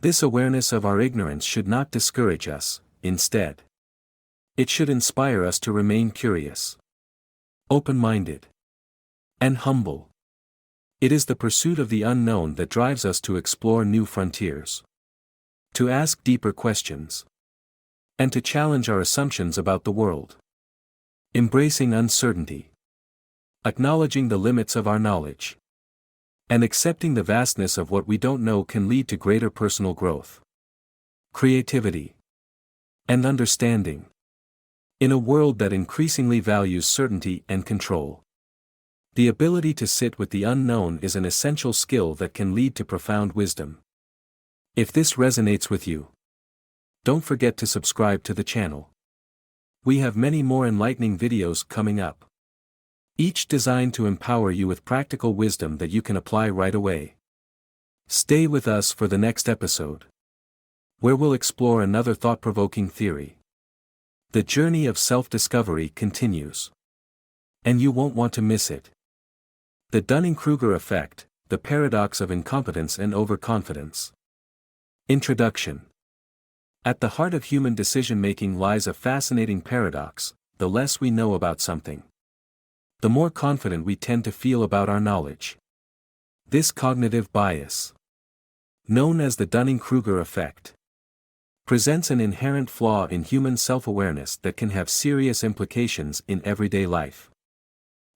This awareness of our ignorance should not discourage us, instead, it should inspire us to remain curious, open-minded, and humble. It is the pursuit of the unknown that drives us to explore new frontiers, to ask deeper questions, and to challenge our assumptions about the world. Embracing uncertainty, acknowledging the limits of our knowledge, and accepting the vastness of what we don't know can lead to greater personal growth, creativity, and understanding. In a world that increasingly values certainty and control, the ability to sit with the unknown is an essential skill that can lead to profound wisdom. If this resonates with you, don't forget to subscribe to the channel. We have many more enlightening videos coming up, each designed to empower you with practical wisdom that you can apply right away. Stay with us for the next episode, where we'll explore another thought-provoking theory. The journey of self-discovery continues, and you won't want to miss it. The Dunning-Kruger Effect, the Paradox of Incompetence and Overconfidence. Introduction. At the heart of human decision-making lies a fascinating paradox: the less we know about something, the more confident we tend to feel about our knowledge. This cognitive bias, known as the Dunning-Kruger Effect, presents an inherent flaw in human self-awareness that can have serious implications in everyday life.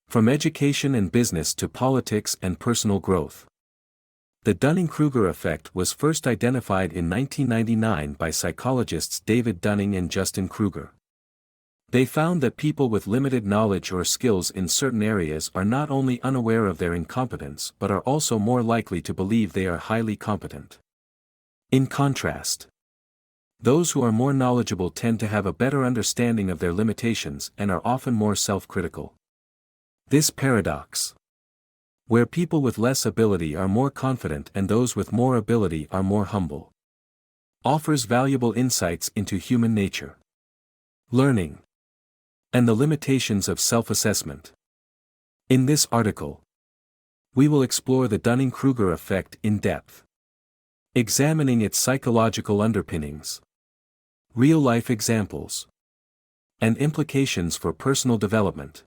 From education and business to politics and personal growth. The Dunning-Kruger effect was first identified in 1999 by psychologists David Dunning and Justin Kruger. They found that people with limited knowledge or skills in certain areas are not only unaware of their incompetence but are also more likely to believe they are highly competent. In contrast, those who are more knowledgeable tend to have a better understanding of their limitations and are often more self-critical. This paradox, where people with less ability are more confident and those with more ability are more humble, offers valuable insights into human nature, learning, and the limitations of self-assessment. In this article, we will explore the Dunning-Kruger effect in depth, examining its psychological underpinnings, real-life examples, and implications for personal development.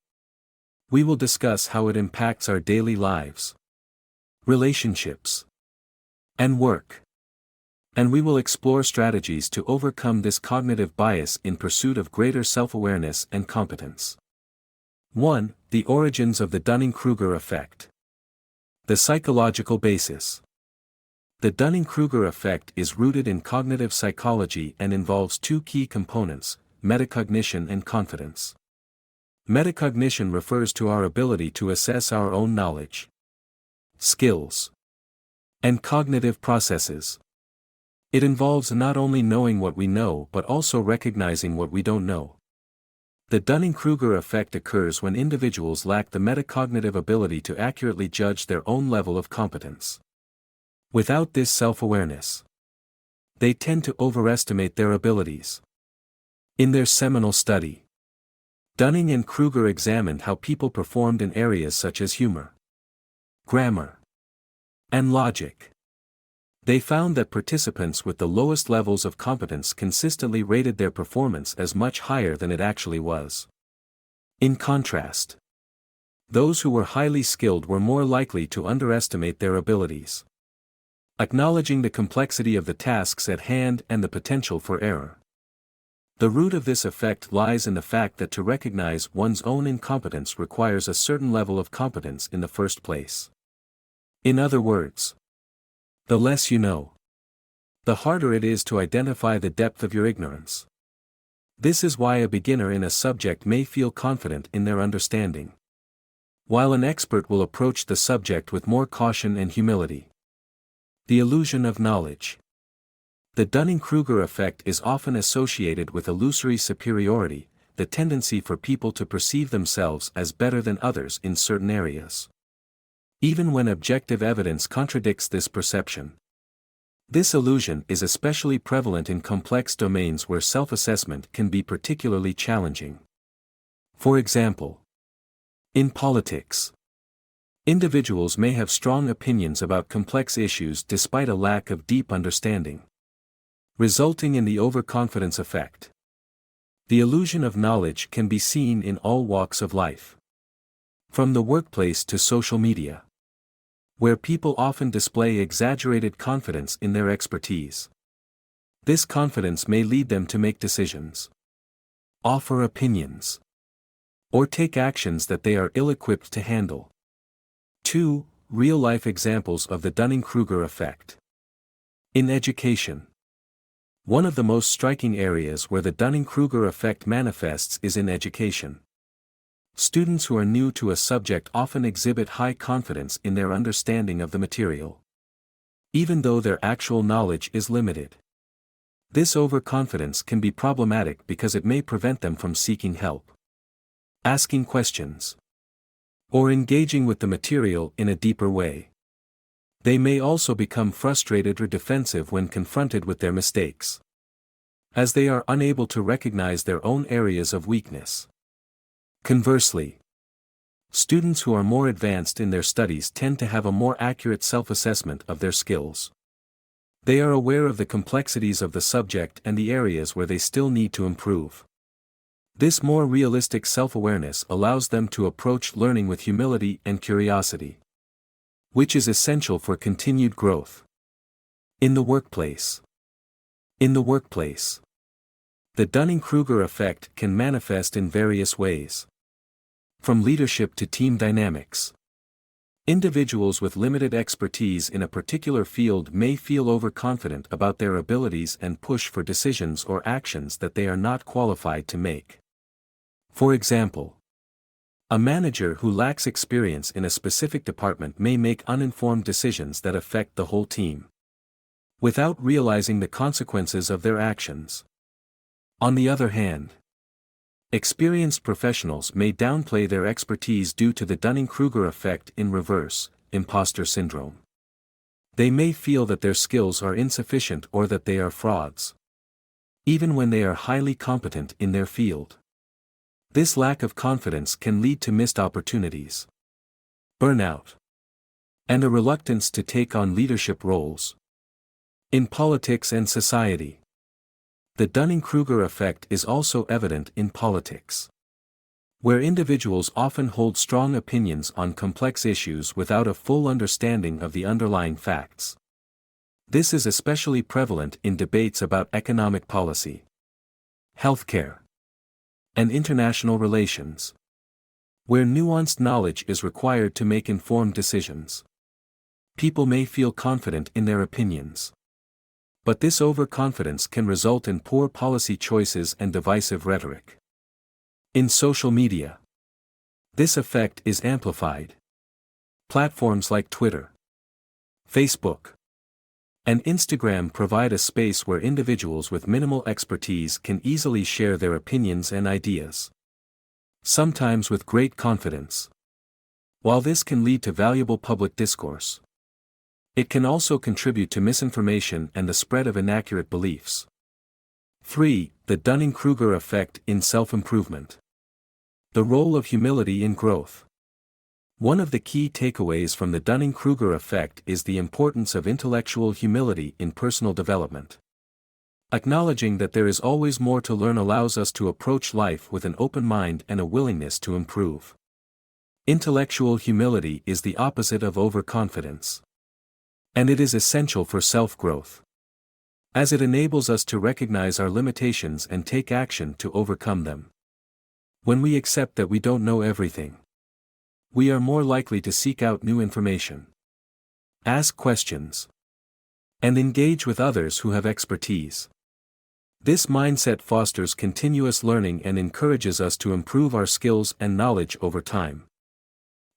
We will discuss how it impacts our daily lives, relationships, and work. And we will explore strategies to overcome this cognitive bias in pursuit of greater self-awareness and competence. 1. The origins of the Dunning-Kruger effect. The psychological basis. The Dunning-Kruger effect is rooted in cognitive psychology and involves two key components: metacognition and confidence. Metacognition refers to our ability to assess our own knowledge, skills, and cognitive processes. It involves not only knowing what we know but also recognizing what we don't know. The Dunning-Kruger effect occurs when individuals lack the metacognitive ability to accurately judge their own level of competence. Without this self-awareness, they tend to overestimate their abilities. In their seminal study, Dunning and Kruger examined how people performed in areas such as humor, grammar, and logic. They found that participants with the lowest levels of competence consistently rated their performance as much higher than it actually was. In contrast, those who were highly skilled were more likely to underestimate their abilities. Acknowledging the complexity of the tasks at hand and the potential for error. The root of this effect lies in the fact that to recognize one's own incompetence requires a certain level of competence in the first place. In other words, the less you know, the harder it is to identify the depth of your ignorance. This is why a beginner in a subject may feel confident in their understanding, while an expert will approach the subject with more caution and humility. The illusion of knowledge. The Dunning-Kruger effect is often associated with illusory superiority, the tendency for people to perceive themselves as better than others in certain areas, even when objective evidence contradicts this perception. This illusion is especially prevalent in complex domains where self-assessment can be particularly challenging. For example, in politics, individuals may have strong opinions about complex issues despite a lack of deep understanding, resulting in the overconfidence effect. The illusion of knowledge can be seen in all walks of life, from the workplace to social media, where people often display exaggerated confidence in their expertise. This confidence may lead them to make decisions, offer opinions, or take actions that they are ill-equipped to handle. 2. Real-life examples of the Dunning-Kruger effect. In education, one of the most striking areas where the Dunning-Kruger effect manifests is in education. Students who are new to a subject often exhibit high confidence in their understanding of the material, even though their actual knowledge is limited. This overconfidence can be problematic because it may prevent them from seeking help, asking questions, or engaging with the material in a deeper way. They may also become frustrated or defensive when confronted with their mistakes, as they are unable to recognize their own areas of weakness. Conversely, students who are more advanced in their studies tend to have a more accurate self-assessment of their skills. They are aware of the complexities of the subject and the areas where they still need to improve. This more realistic self-awareness allows them to approach learning with humility and curiosity, which is essential for continued growth. In the workplace. In the workplace, the Dunning-Kruger effect can manifest in various ways. From leadership to team dynamics. Individuals with limited expertise in a particular field may feel overconfident about their abilities and push for decisions or actions that they are not qualified to make. For example, a manager who lacks experience in a specific department may make uninformed decisions that affect the whole team, without realizing the consequences of their actions. On the other hand, experienced professionals may downplay their expertise due to the Dunning-Kruger effect in reverse, imposter syndrome. They may feel that their skills are insufficient or that they are frauds, even when they are highly competent in their field. This lack of confidence can lead to missed opportunities, burnout, and a reluctance to take on leadership roles. In politics and society, the Dunning-Kruger effect is also evident in politics, where individuals often hold strong opinions on complex issues without a full understanding of the underlying facts. This is especially prevalent in debates about economic policy, healthcare, and international relations, where nuanced knowledge is required to make informed decisions. People may feel confident in their opinions, but this overconfidence can result in poor policy choices and divisive rhetoric. In social media, this effect is amplified. Platforms like Twitter, Facebook, and Instagram provide a space where individuals with minimal expertise can easily share their opinions and ideas, sometimes with great confidence. While this can lead to valuable public discourse, it can also contribute to misinformation and the spread of inaccurate beliefs. 3. The Dunning-Kruger effect in self-improvement. The role of humility in growth. One of the key takeaways from the Dunning-Kruger effect is the importance of intellectual humility in personal development. Acknowledging that there is always more to learn allows us to approach life with an open mind and a willingness to improve. Intellectual humility is the opposite of overconfidence, and it is essential for self-growth, as it enables us to recognize our limitations and take action to overcome them. When we accept that we don't know everything, we are more likely to seek out new information, ask questions, And engage with others who have expertise. This mindset fosters continuous learning and encourages us to improve our skills and knowledge over time.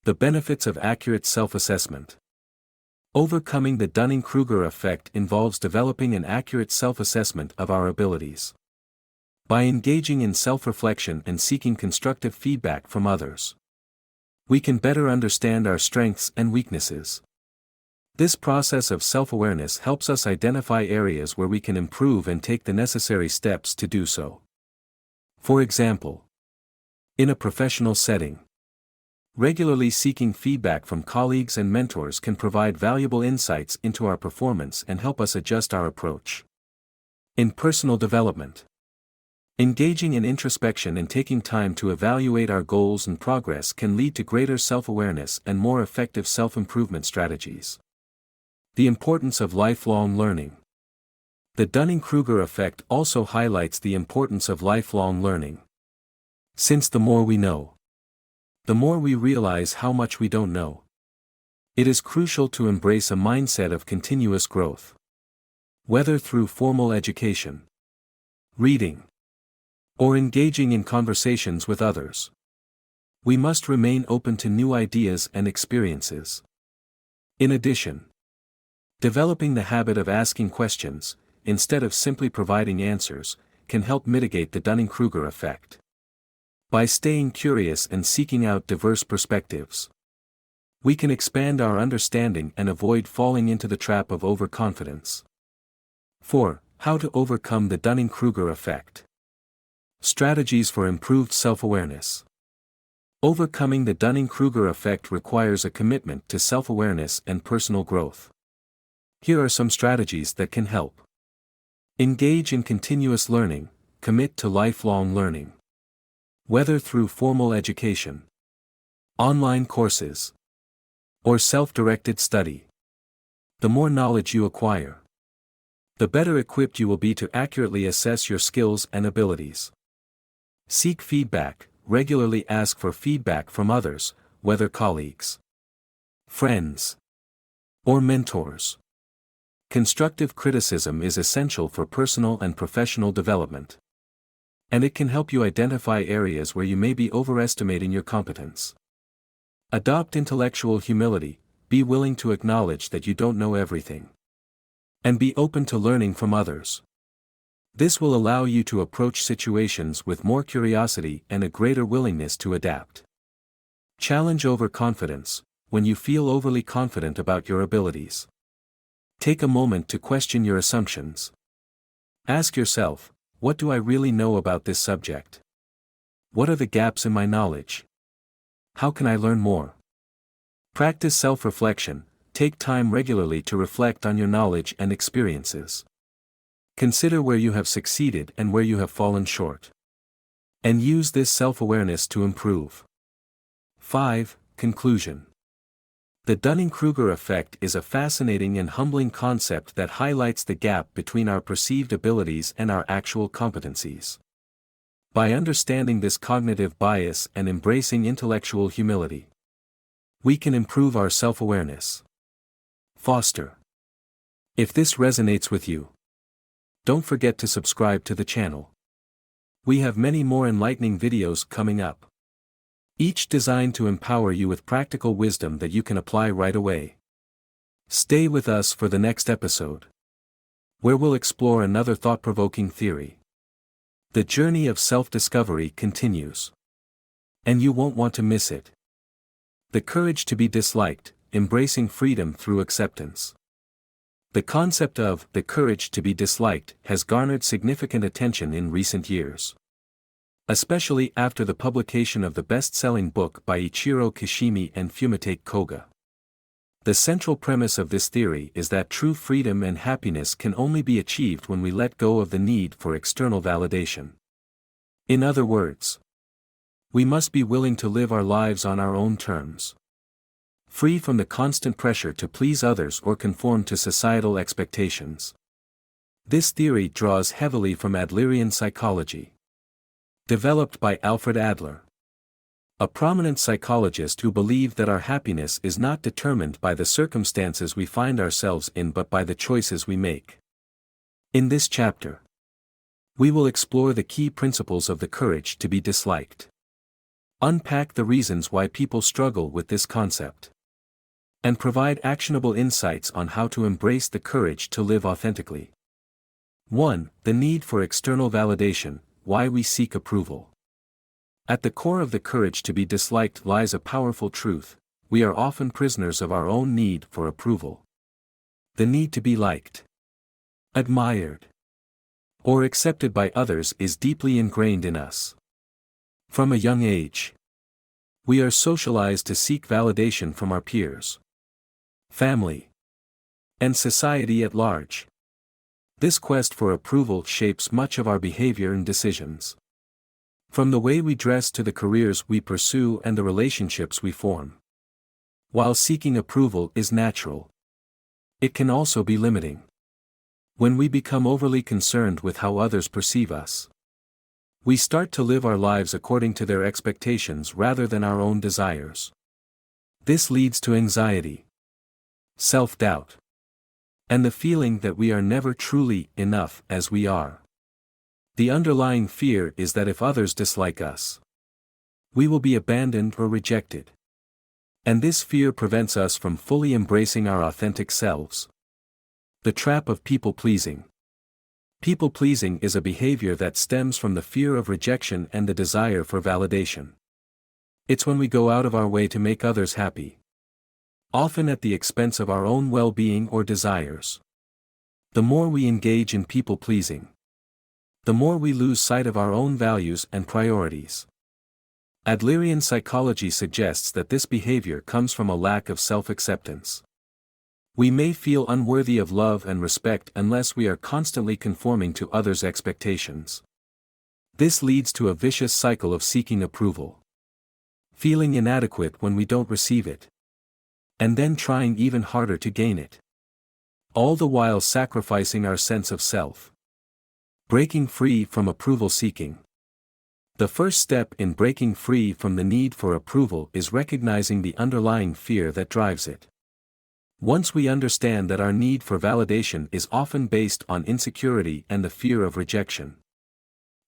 The benefits of accurate self-assessment. Overcoming the Dunning-Kruger effect involves developing an accurate self-assessment of our abilities. By engaging in self-reflection and seeking constructive feedback from others, we can better understand our strengths and weaknesses. This process of self-awareness helps us identify areas where we can improve and take the necessary steps to do so. For example, in a professional setting, regularly seeking feedback from colleagues and mentors can provide valuable insights into our performance and help us adjust our approach. In personal development, engaging in introspection and taking time to evaluate our goals and progress can lead to greater self-awareness and more effective self-improvement strategies. The importance of lifelong learning. The Dunning-Kruger effect also highlights the importance of lifelong learning. Since the more we know, the more we realize how much we don't know. It is crucial to embrace a mindset of continuous growth. Whether through formal education, reading, or engaging in conversations with others, we must remain open to new ideas and experiences. In addition, developing the habit of asking questions, instead of simply providing answers, can help mitigate the Dunning-Kruger effect. By staying curious and seeking out diverse perspectives, we can expand our understanding and avoid falling into the trap of overconfidence. 4. How to overcome the Dunning-Kruger effect. Strategies for improved self-awareness. Overcoming the Dunning-Kruger effect requires a commitment to self-awareness and personal growth. Here are some strategies that can help. Engage in continuous learning, commit to lifelong learning. Whether through formal education, online courses, or self-directed study, the more knowledge you acquire, the better equipped you will be to accurately assess your skills and abilities. Seek feedback, regularly ask for feedback from others, whether colleagues, friends, or mentors. Constructive criticism is essential for personal and professional development, and it can help you identify areas where you may be overestimating your competence. Adopt intellectual humility, be willing to acknowledge that you don't know everything, and be open to learning from others. This will allow you to approach situations with more curiosity and a greater willingness to adapt. Challenge overconfidence. When you feel overly confident about your abilities, take a moment to question your assumptions. Ask yourself, what do I really know about this subject? What are the gaps in my knowledge? How can I learn more? Practice self-reflection. Take time regularly to reflect on your knowledge and experiences. Consider where you have succeeded and where you have fallen short, and use this self-awareness to improve. 5. Conclusion. The Dunning-Kruger effect is a fascinating and humbling concept that highlights the gap between our perceived abilities and our actual competencies. By understanding this cognitive bias and embracing intellectual humility, we can improve our self-awareness. Foster. If this resonates with you, don't forget to subscribe to the channel. We have many more enlightening videos coming up, each designed to empower you with practical wisdom that you can apply right away. Stay with us for the next episode, where we'll explore another thought-provoking theory. The journey of self-discovery continues, and you won't want to miss it. The courage to be disliked, embracing freedom through acceptance. The concept of the courage to be disliked has garnered significant attention in recent years, especially after the publication of the best-selling book by Ichiro Kishimi and Fumite Koga. The central premise of this theory is that true freedom and happiness can only be achieved when we let go of the need for external validation. In other words, we must be willing to live our lives on our own terms, free from the constant pressure to please others or conform to societal expectations. This theory draws heavily from Adlerian psychology, developed by Alfred Adler, a prominent psychologist who believed that our happiness is not determined by the circumstances we find ourselves in but by the choices we make. In this chapter, we will explore the key principles of the courage to be disliked. Unpack the reasons why people struggle with this concept, and provide actionable insights on how to embrace the courage to live authentically. 1. The need for external validation, why we seek approval. At the core of the courage to be disliked lies a powerful truth: we are often prisoners of our own need for approval. The need to be liked, admired, or accepted by others is deeply ingrained in us. From a young age, we are socialized to seek validation from our peers, family, and society at large. This quest for approval shapes much of our behavior and decisions. From the way we dress to the careers we pursue and the relationships we form. While seeking approval is natural, it can also be limiting. When we become overly concerned with how others perceive us, we start to live our lives according to their expectations rather than our own desires. This leads to anxiety, self-doubt, and the feeling that we are never truly enough as we are. The underlying fear is that if others dislike us, we will be abandoned or rejected. And this fear prevents us from fully embracing our authentic selves. The trap of people-pleasing. People-pleasing is a behavior that stems from the fear of rejection and the desire for validation. It's when we go out of our way to make others happy, often at the expense of our own well-being or desires. The more we engage in people-pleasing, the more we lose sight of our own values and priorities. Adlerian psychology suggests that this behavior comes from a lack of self-acceptance. We may feel unworthy of love and respect unless we are constantly conforming to others' expectations. This leads to a vicious cycle of seeking approval, feeling inadequate when we don't receive it, and then trying even harder to gain it, all the while sacrificing our sense of self. Breaking free from approval seeking. The first step in breaking free from the need for approval is recognizing the underlying fear that drives it. Once we understand that our need for validation is often based on insecurity and the fear of rejection,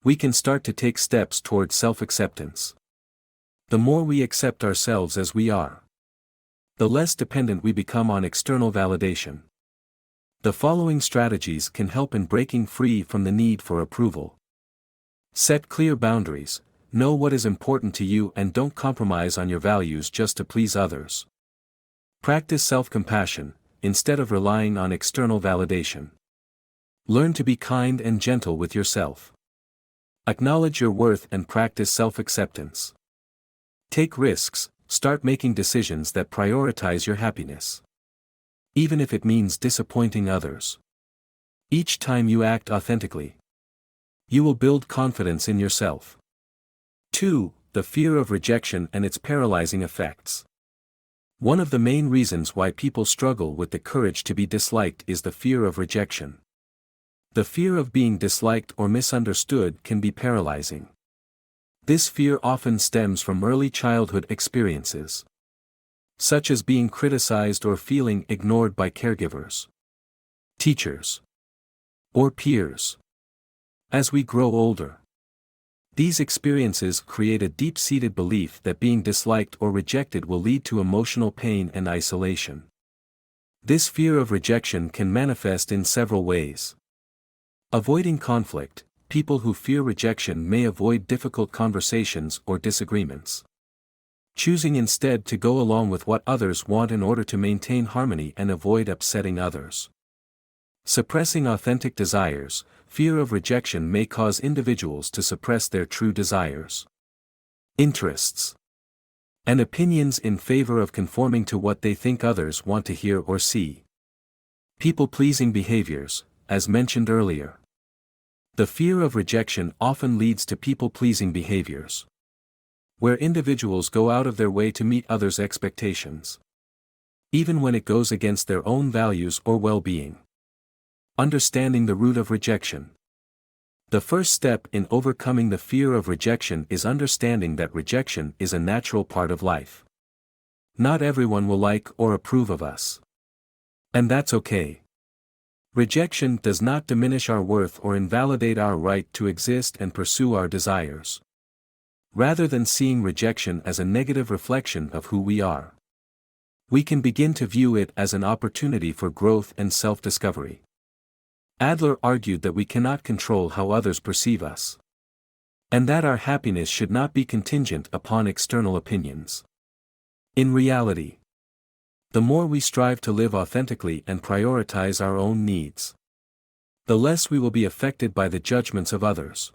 we can start to take steps toward self-acceptance. The more we accept ourselves as we are, the less dependent we become on external validation. The following strategies can help in breaking free from the need for approval. Set clear boundaries, know what is important to you and don't compromise on your values just to please others. Practice self-compassion, instead of relying on external validation. Learn to be kind and gentle with yourself. Acknowledge your worth and practice self-acceptance. Take risks, start making decisions that prioritize your happiness, even if it means disappointing others. Each time you act authentically, you will build confidence in yourself. 2. The fear of rejection and its paralyzing effects. One of the main reasons why people struggle with the courage to be disliked is the fear of rejection. The fear of being disliked or misunderstood can be paralyzing. This fear often stems from early childhood experiences, such as being criticized or feeling ignored by caregivers, teachers, or peers. As we grow older, these experiences create a deep-seated belief that being disliked or rejected will lead to emotional pain and isolation. This fear of rejection can manifest in several ways. Avoiding conflict. People who fear rejection may avoid difficult conversations or disagreements, choosing instead to go along with what others want in order to maintain harmony and avoid upsetting others. Suppressing authentic desires. Fear of rejection may cause individuals to suppress their true desires, interests, and opinions in favor of conforming to what they think others want to hear or see. People-pleasing behaviors, as mentioned earlier. The fear of rejection often leads to people-pleasing behaviors, where individuals go out of their way to meet others' expectations, even when it goes against their own values or well-being. Understanding the root of rejection. The first step in overcoming the fear of rejection is understanding that rejection is a natural part of life. Not everyone will like or approve of us. And that's okay. Rejection does not diminish our worth or invalidate our right to exist and pursue our desires. Rather than seeing rejection as a negative reflection of who we are, we can begin to view it as an opportunity for growth and self-discovery. Adler argued that we cannot control how others perceive us, and that our happiness should not be contingent upon external opinions. In reality, the more we strive to live authentically and prioritize our own needs, the less we will be affected by the judgments of others.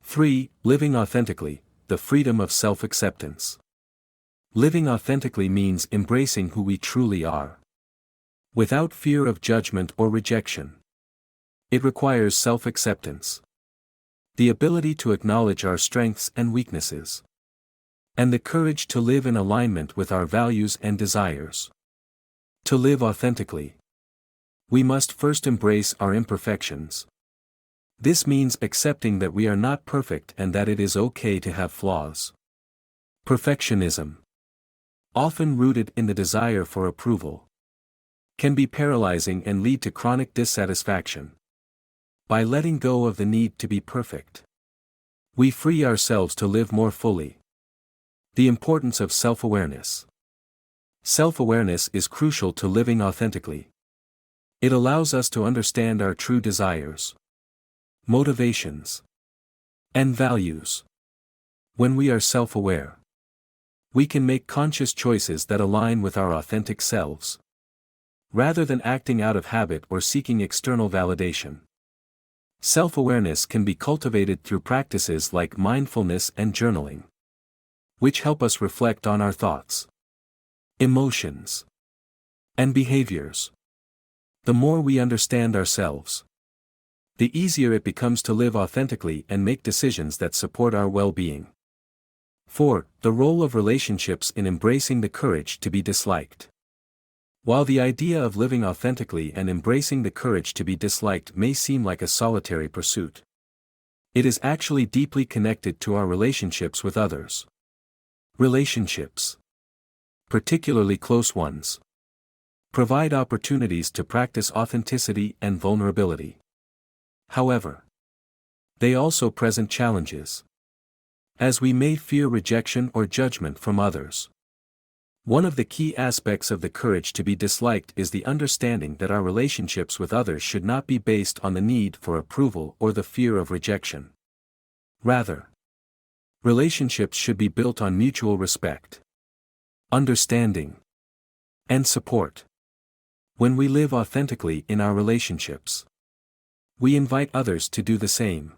3. Living authentically, the freedom of self-acceptance. Living authentically means embracing who we truly are, without fear of judgment or rejection. It requires self-acceptance, the ability to acknowledge our strengths and weaknesses, and the courage to live in alignment with our values and desires. To live authentically, we must first embrace our imperfections. This means accepting that we are not perfect and that it is okay to have flaws. Perfectionism, often rooted in the desire for approval, can be paralyzing and lead to chronic dissatisfaction. By letting go of the need to be perfect, we free ourselves to live more fully. The importance of self-awareness. Self-awareness is crucial to living authentically. It allows us to understand our true desires, motivations, and values. When we are self-aware, we can make conscious choices that align with our authentic selves, rather than acting out of habit or seeking external validation. Self-awareness can be cultivated through practices like mindfulness and journaling, which help us reflect on our thoughts, emotions, and behaviors. The more we understand ourselves, the easier it becomes to live authentically and make decisions that support our well-being. 4. The role of relationships in embracing the courage to be disliked. While the idea of living authentically and embracing the courage to be disliked may seem like a solitary pursuit, it is actually deeply connected to our relationships with others. Relationships, particularly close ones, provide opportunities to practice authenticity and vulnerability. However, they also present challenges, as we may fear rejection or judgment from others. One of the key aspects of the courage to be disliked is the understanding that our relationships with others should not be based on the need for approval or the fear of rejection. Rather, relationships should be built on mutual respect, understanding, and support. When we live authentically in our relationships, we invite others to do the same,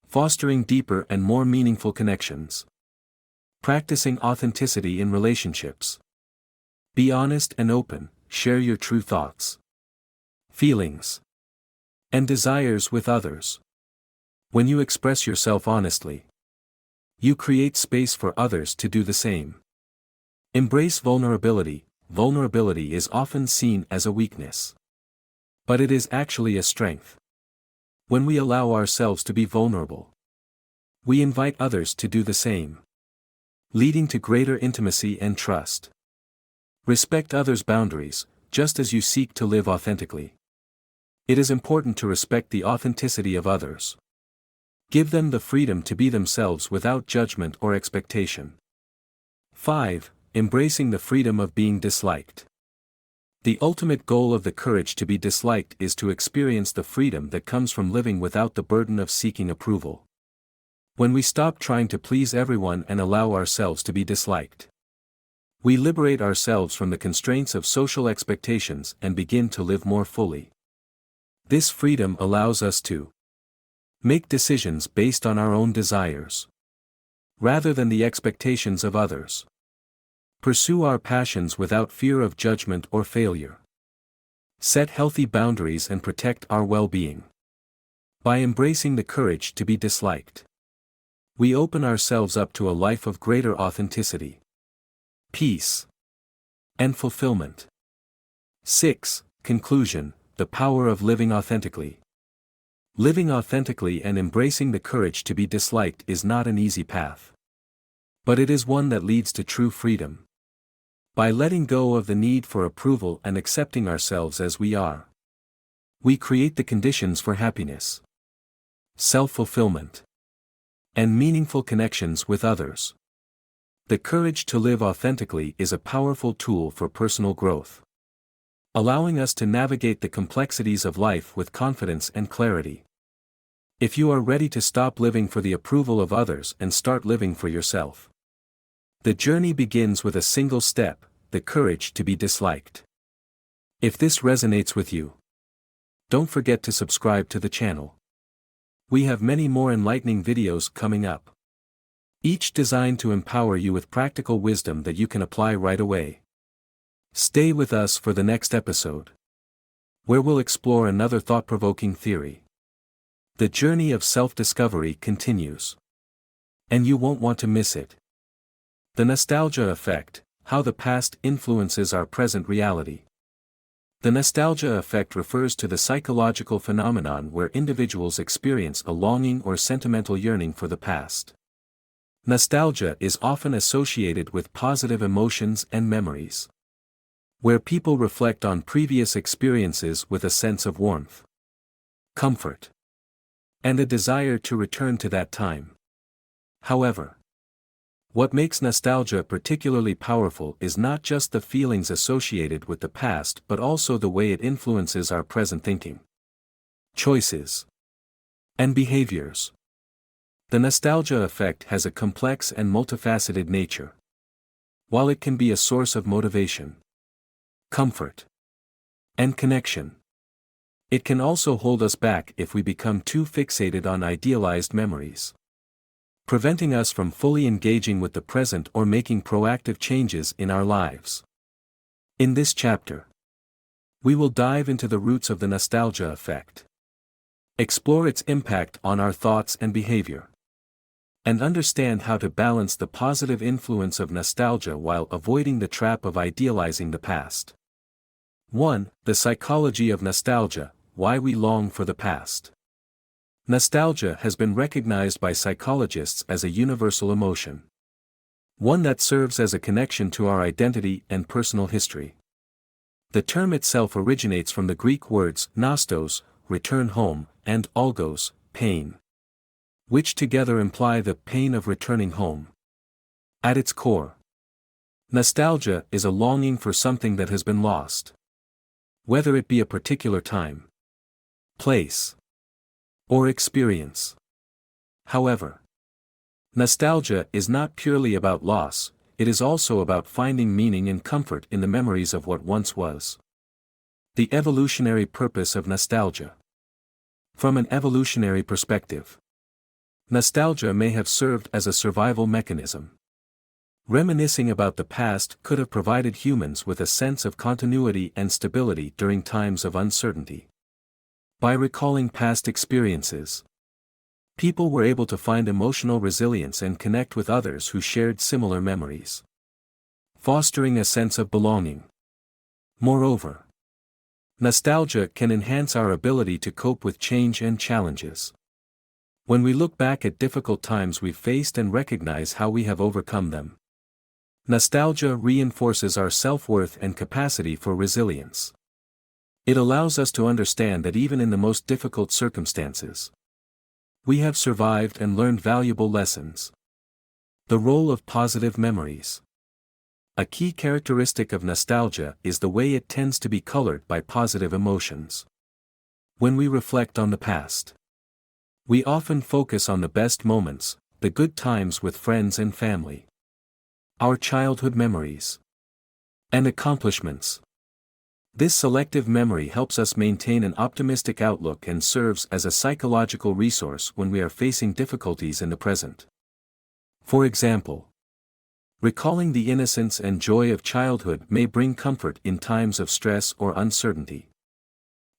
fostering deeper and more meaningful connections. Practicing authenticity in relationships. Be honest and open, share your true thoughts, feelings, and desires with others. When you express yourself honestly, you create space for others to do the same. Embrace vulnerability. Vulnerability is often seen as a weakness, but it is actually a strength. When we allow ourselves to be vulnerable, we invite others to do the same, leading to greater intimacy and trust. Respect others' boundaries, just as you seek to live authentically. It is important to respect the authenticity of others. Give them the freedom to be themselves without judgment or expectation. 5. Embracing the freedom of being disliked. The ultimate goal of the courage to be disliked is to experience the freedom that comes from living without the burden of seeking approval. When we stop trying to please everyone and allow ourselves to be disliked, we liberate ourselves from the constraints of social expectations and begin to live more fully. This freedom allows us to make decisions based on our own desires, rather than the expectations of others. Pursue our passions without fear of judgment or failure. Set healthy boundaries and protect our well-being. By embracing the courage to be disliked, we open ourselves up to a life of greater authenticity, peace, and fulfillment. 6. Conclusion: the power of living authentically. Living authentically and embracing the courage to be disliked is not an easy path. But it is one that leads to true freedom. By letting go of the need for approval and accepting ourselves as we are, we create the conditions for happiness, self-fulfillment, and meaningful connections with others. The courage to live authentically is a powerful tool for personal growth, allowing us to navigate the complexities of life with confidence and clarity. If you are ready to stop living for the approval of others and start living for yourself, the journey begins with a single step: the courage to be disliked. If this resonates with you, don't forget to subscribe to the channel. We have many more enlightening videos coming up, each designed to empower you with practical wisdom that you can apply right away. Stay with us for the next episode, where we'll explore another thought-provoking theory. The journey of self-discovery continues, and you won't want to miss it. The nostalgia effect: how the past influences our present reality. The nostalgia effect refers to the psychological phenomenon where individuals experience a longing or sentimental yearning for the past. Nostalgia is often associated with positive emotions and memories, where people reflect on previous experiences with a sense of warmth, comfort, and a desire to return to that time. However, what makes nostalgia particularly powerful is not just the feelings associated with the past but also the way it influences our present thinking, choices, and behaviors. The nostalgia effect has a complex and multifaceted nature. While it can be a source of motivation, comfort, and connection, it can also hold us back if we become too fixated on idealized memories, preventing us from fully engaging with the present or making proactive changes in our lives. In this chapter, we will dive into the roots of the nostalgia effect, explore its impact on our thoughts and behavior, and understand how to balance the positive influence of nostalgia while avoiding the trap of idealizing the past. 1. The psychology of nostalgia: why we long for the past. Nostalgia has been recognized by psychologists as a universal emotion, one that serves as a connection to our identity and personal history. The term itself originates from the Greek words nostos, return home, and algos, pain, which together imply the pain of returning home. At its core, nostalgia is a longing for something that has been lost, whether it be a particular time, place, or experience. However, nostalgia is not purely about loss, it is also about finding meaning and comfort in the memories of what once was. The evolutionary purpose of nostalgia. From an evolutionary perspective, nostalgia may have served as a survival mechanism. Reminiscing about the past could have provided humans with a sense of continuity and stability during times of uncertainty. By recalling past experiences, people were able to find emotional resilience and connect with others who shared similar memories, fostering a sense of belonging. Moreover, nostalgia can enhance our ability to cope with change and challenges. When we look back at difficult times we've faced and recognize how we have overcome them, nostalgia reinforces our self-worth and capacity for resilience. It allows us to understand that even in the most difficult circumstances, we have survived and learned valuable lessons. The role of positive memories. A key characteristic of nostalgia is the way it tends to be colored by positive emotions. When we reflect on the past, we often focus on the best moments, the good times with friends and family, our childhood memories, and accomplishments. This selective memory helps us maintain an optimistic outlook and serves as a psychological resource when we are facing difficulties in the present. For example, recalling the innocence and joy of childhood may bring comfort in times of stress or uncertainty.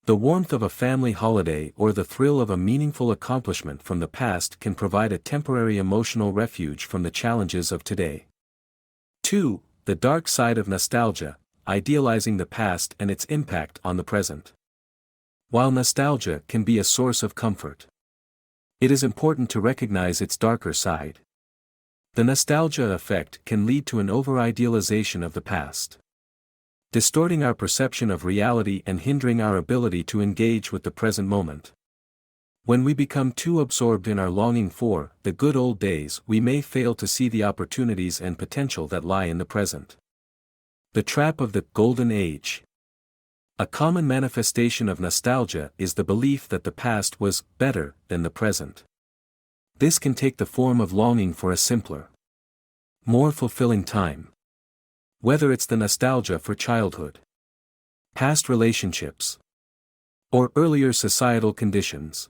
The warmth of a family holiday or the thrill of a meaningful accomplishment from the past can provide a temporary emotional refuge from the challenges of today. 2. The dark side of nostalgia: idealizing the past and its impact on the present. While nostalgia can be a source of comfort, it is important to recognize its darker side. The nostalgia effect can lead to an over-idealization of the past, distorting our perception of reality and hindering our ability to engage with the present moment. When we become too absorbed in our longing for the good old days, we may fail to see the opportunities and potential that lie in the present. The trap of the golden age. A common manifestation of nostalgia is the belief that the past was better than the present. This can take the form of longing for a simpler, more fulfilling time. Whether it's the nostalgia for childhood, past relationships, or earlier societal conditions,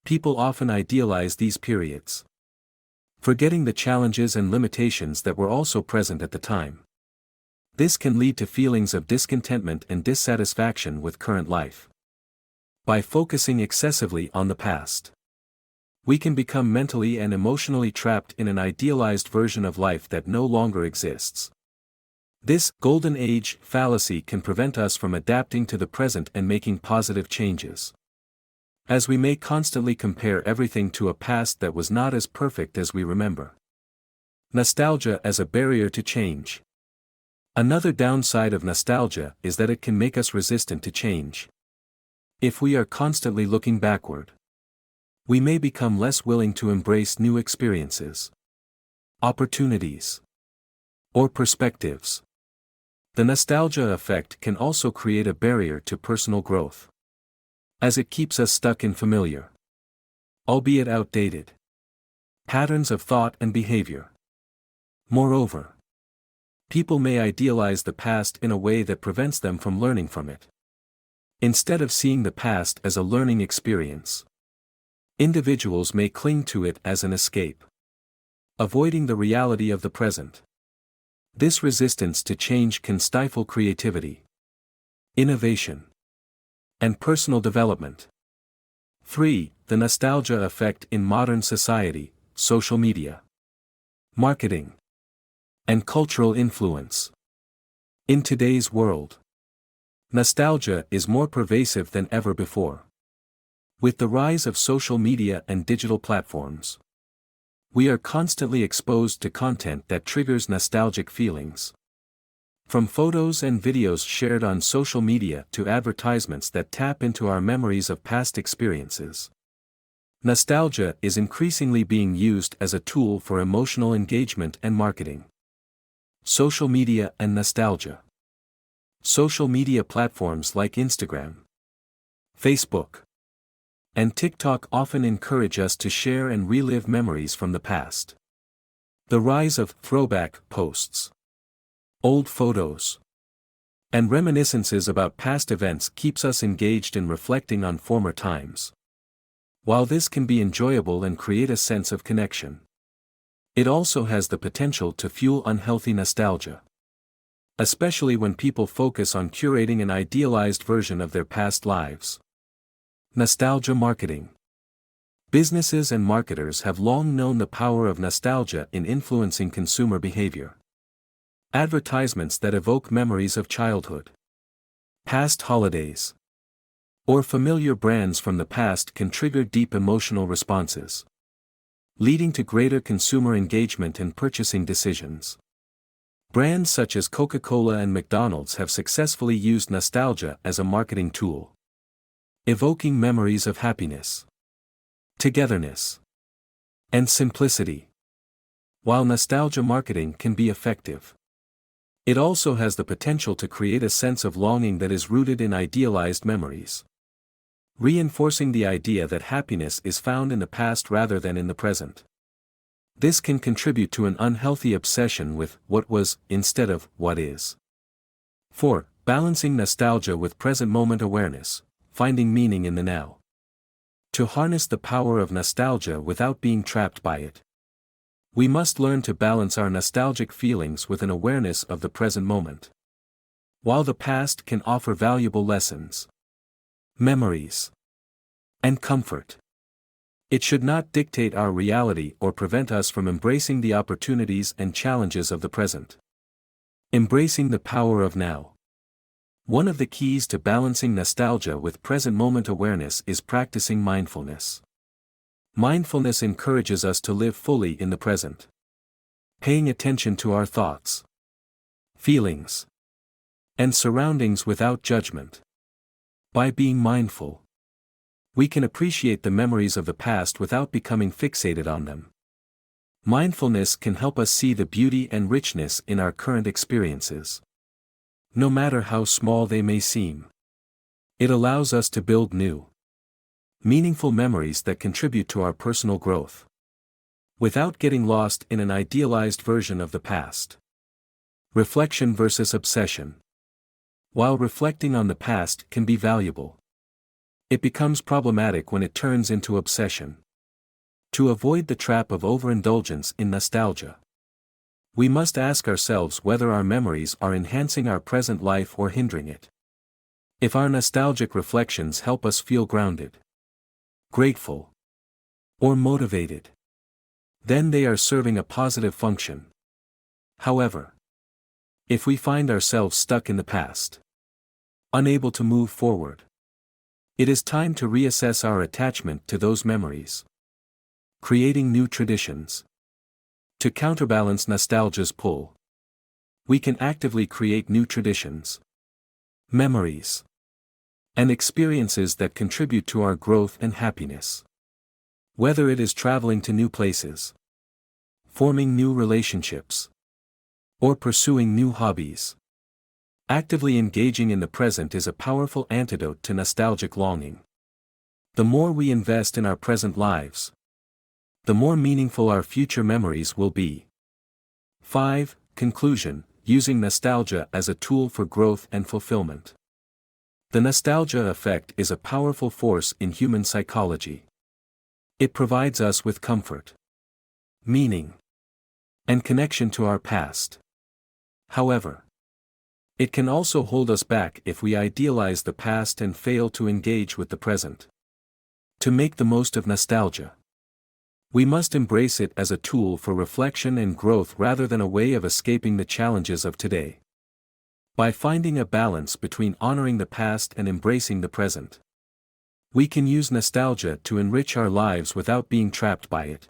people often idealize these periods, forgetting the challenges and limitations that were also present at the time. This can lead to feelings of discontentment and dissatisfaction with current life. By focusing excessively on the past, we can become mentally and emotionally trapped in an idealized version of life that no longer exists. This golden age fallacy can prevent us from adapting to the present and making positive changes, as we may constantly compare everything to a past that was not as perfect as we remember. Nostalgia as a barrier to change. Another downside of nostalgia is that it can make us resistant to change. If we are constantly looking backward, we may become less willing to embrace new experiences, opportunities, or perspectives. The nostalgia effect can also create a barrier to personal growth, as it keeps us stuck in familiar, albeit outdated, patterns of thought and behavior. Moreover, people may idealize the past in a way that prevents them from learning from it. Instead of seeing the past as a learning experience, individuals may cling to it as an escape, avoiding the reality of the present. This resistance to change can stifle creativity, innovation, and personal development. 3. The nostalgia effect in modern society, social media, marketing, and cultural influence. In today's world, nostalgia is more pervasive than ever before. With the rise of social media and digital platforms, we are constantly exposed to content that triggers nostalgic feelings. From photos and videos shared on social media to advertisements that tap into our memories of past experiences, nostalgia is increasingly being used as a tool for emotional engagement and marketing. Social media and nostalgia. Social media platforms like Instagram, Facebook, and TikTok often encourage us to share and relive memories from the past. The rise of throwback posts, old photos, and reminiscences about past events keeps us engaged in reflecting on former times. While this can be enjoyable and create a sense of connection, it also has the potential to fuel unhealthy nostalgia, especially when people focus on curating an idealized version of their past lives. Nostalgia marketing. Businesses and marketers have long known the power of nostalgia in influencing consumer behavior. Advertisements that evoke memories of childhood, past holidays, or familiar brands from the past can trigger deep emotional responses, leading to greater consumer engagement and purchasing decisions. Brands such as Coca-Cola and McDonald's have successfully used nostalgia as a marketing tool, evoking memories of happiness, togetherness, and simplicity. While nostalgia marketing can be effective, it also has the potential to create a sense of longing that is rooted in idealized memories, reinforcing the idea that happiness is found in the past rather than in the present. This can contribute to an unhealthy obsession with what was instead of what is. 4. Balancing nostalgia with present moment awareness, finding meaning in the now. To harness the power of nostalgia without being trapped by it, we must learn to balance our nostalgic feelings with an awareness of the present moment. While the past can offer valuable lessons, memories, and comfort, it should not dictate our reality or prevent us from embracing the opportunities and challenges of the present. Embracing the power of now. One of the keys to balancing nostalgia with present moment awareness is practicing mindfulness. Mindfulness encourages us to live fully in the present, paying attention to our thoughts, feelings, and surroundings without judgment. By being mindful, we can appreciate the memories of the past without becoming fixated on them. Mindfulness can help us see the beauty and richness in our current experiences, no matter how small they may seem. It allows us to build new, meaningful memories that contribute to our personal growth, without getting lost in an idealized version of the past. Reflection versus obsession. While reflecting on the past can be valuable, it becomes problematic when it turns into obsession. To avoid the trap of overindulgence in nostalgia, we must ask ourselves whether our memories are enhancing our present life or hindering it. If our nostalgic reflections help us feel grounded, grateful, or motivated, then they are serving a positive function. However, if we find ourselves stuck in the past, unable to move forward, it is time to reassess our attachment to those memories. Creating new traditions. To counterbalance nostalgia's pull, we can actively create new traditions, memories, and experiences that contribute to our growth and happiness. Whether it is traveling to new places, forming new relationships, or pursuing new hobbies, actively engaging in the present is a powerful antidote to nostalgic longing. The more we invest in our present lives, the more meaningful our future memories will be. 5. Conclusion: using nostalgia as a tool for growth and fulfillment. The nostalgia effect is a powerful force in human psychology. It provides us with comfort, meaning, and connection to our past. However, it can also hold us back if we idealize the past and fail to engage with the present. To make the most of nostalgia, we must embrace it as a tool for reflection and growth rather than a way of escaping the challenges of today. By finding a balance between honoring the past and embracing the present, we can use nostalgia to enrich our lives without being trapped by it.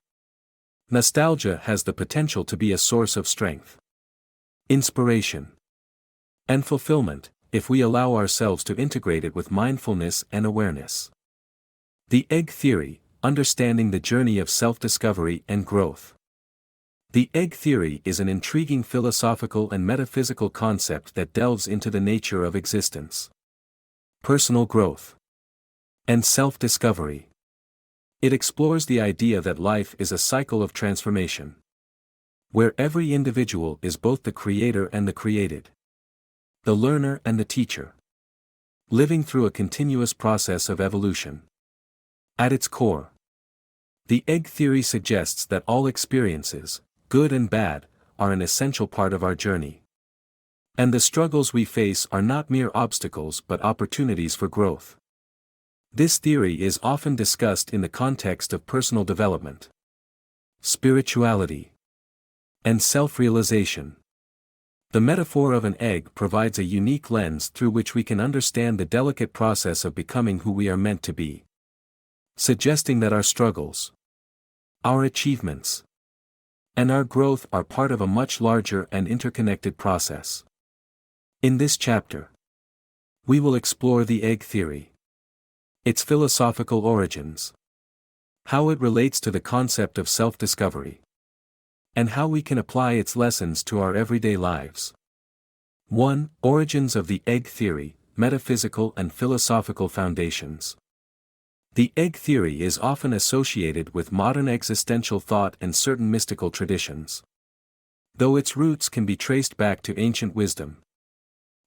Nostalgia has the potential to be a source of strength, inspiration, and fulfillment, if we allow ourselves to integrate it with mindfulness and awareness. The egg theory: understanding the journey of self-discovery and growth. The egg theory is an intriguing philosophical and metaphysical concept that delves into the nature of existence, personal growth, and self-discovery. It explores the idea that life is a cycle of transformation, where every individual is both the creator and the created, the learner and the teacher, living through a continuous process of evolution. At its core, the egg theory suggests that all experiences, good and bad, are an essential part of our journey. And the struggles we face are not mere obstacles but opportunities for growth. This theory is often discussed in the context of personal development, spirituality, and self-realization. The metaphor of an egg provides a unique lens through which we can understand the delicate process of becoming who we are meant to be, suggesting that our struggles, our achievements, and our growth are part of a much larger and interconnected process. In this chapter, we will explore the egg theory, its philosophical origins, how it relates to the concept of self-discovery, and how we can apply its lessons to our everyday lives. 1. Origins of the egg theory: metaphysical and philosophical foundations. The egg theory is often associated with modern existential thought and certain mystical traditions, though its roots can be traced back to ancient wisdom.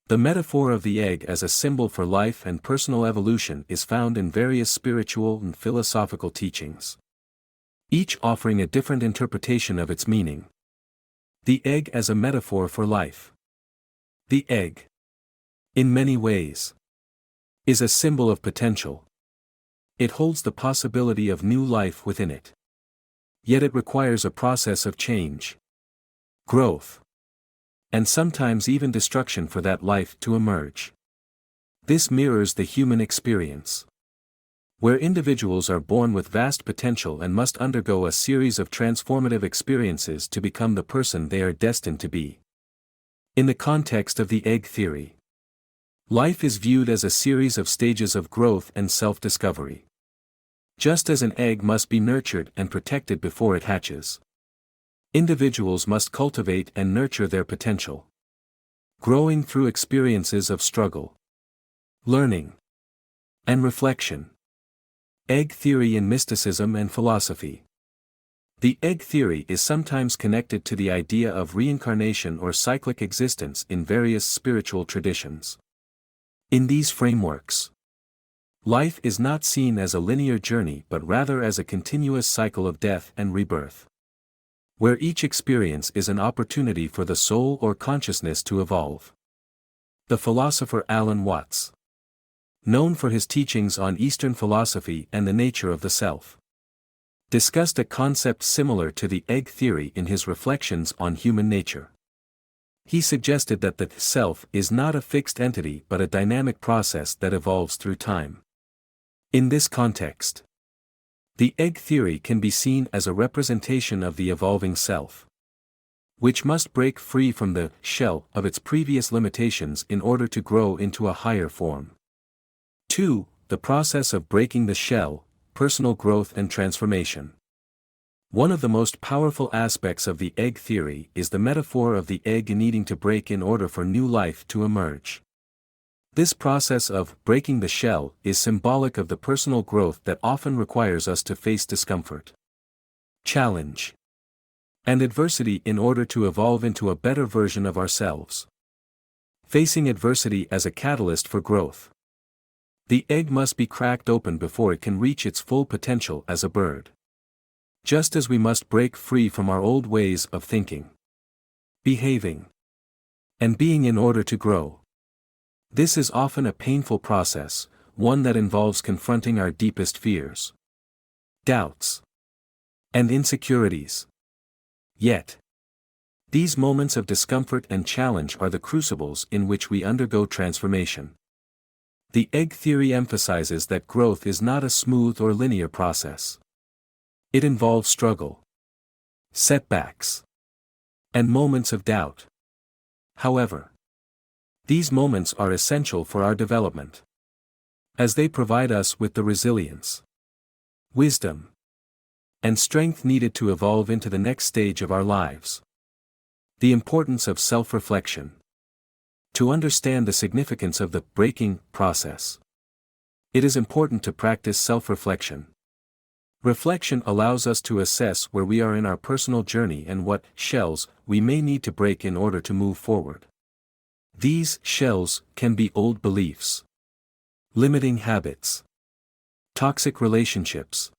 The metaphor of the egg as a symbol for life and personal evolution is found in various spiritual and philosophical teachings, each offering a different interpretation of its meaning. The egg as a metaphor for life. The egg, in many ways, is a symbol of potential. It holds the possibility of new life within it. Yet it requires a process of change, growth, and sometimes even destruction for that life to emerge. This mirrors the human experience, where individuals are born with vast potential and must undergo a series of transformative experiences to become the person they are destined to be. In the context of the egg theory, life is viewed as a series of stages of growth and self-discovery. Just as an egg must be nurtured and protected before it hatches, individuals must cultivate and nurture their potential, growing through experiences of struggle, learning, and reflection. Egg theory in mysticism and philosophy. The egg theory is sometimes connected to the idea of reincarnation or cyclic existence in various spiritual traditions. In these frameworks, life is not seen as a linear journey but rather as a continuous cycle of death and rebirth, where each experience is an opportunity for the soul or consciousness to evolve. The philosopher Alan Watts, known for his teachings on Eastern philosophy and the nature of the self, discussed a concept similar to the egg theory in his reflections on human nature. He suggested that the self is not a fixed entity but a dynamic process that evolves through time. In this context, the egg theory can be seen as a representation of the evolving self, which must break free from the shell of its previous limitations in order to grow into a higher form. 2. The process of breaking the shell, personal growth and transformation. One of the most powerful aspects of the egg theory is the metaphor of the egg needing to break in order for new life to emerge. This process of breaking the shell is symbolic of the personal growth that often requires us to face discomfort, challenge, and adversity in order to evolve into a better version of ourselves. Facing adversity as a catalyst for growth. The egg must be cracked open before it can reach its full potential as a bird. Just as we must break free from our old ways of thinking, behaving, and being in order to grow. This is often a painful process, one that involves confronting our deepest fears, doubts, and insecurities. Yet, these moments of discomfort and challenge are the crucibles in which we undergo transformation. The egg theory emphasizes that growth is not a smooth or linear process. It involves struggle, setbacks, and moments of doubt. However, these moments are essential for our development, as they provide us with the resilience, wisdom, and strength needed to evolve into the next stage of our lives. The importance of self-reflection. To understand the significance of the breaking process, it is important to practice self-reflection. Reflection allows us to assess where we are in our personal journey and what shells we may need to break in order to move forward. These shells can be old beliefs, limiting habits, toxic relationships,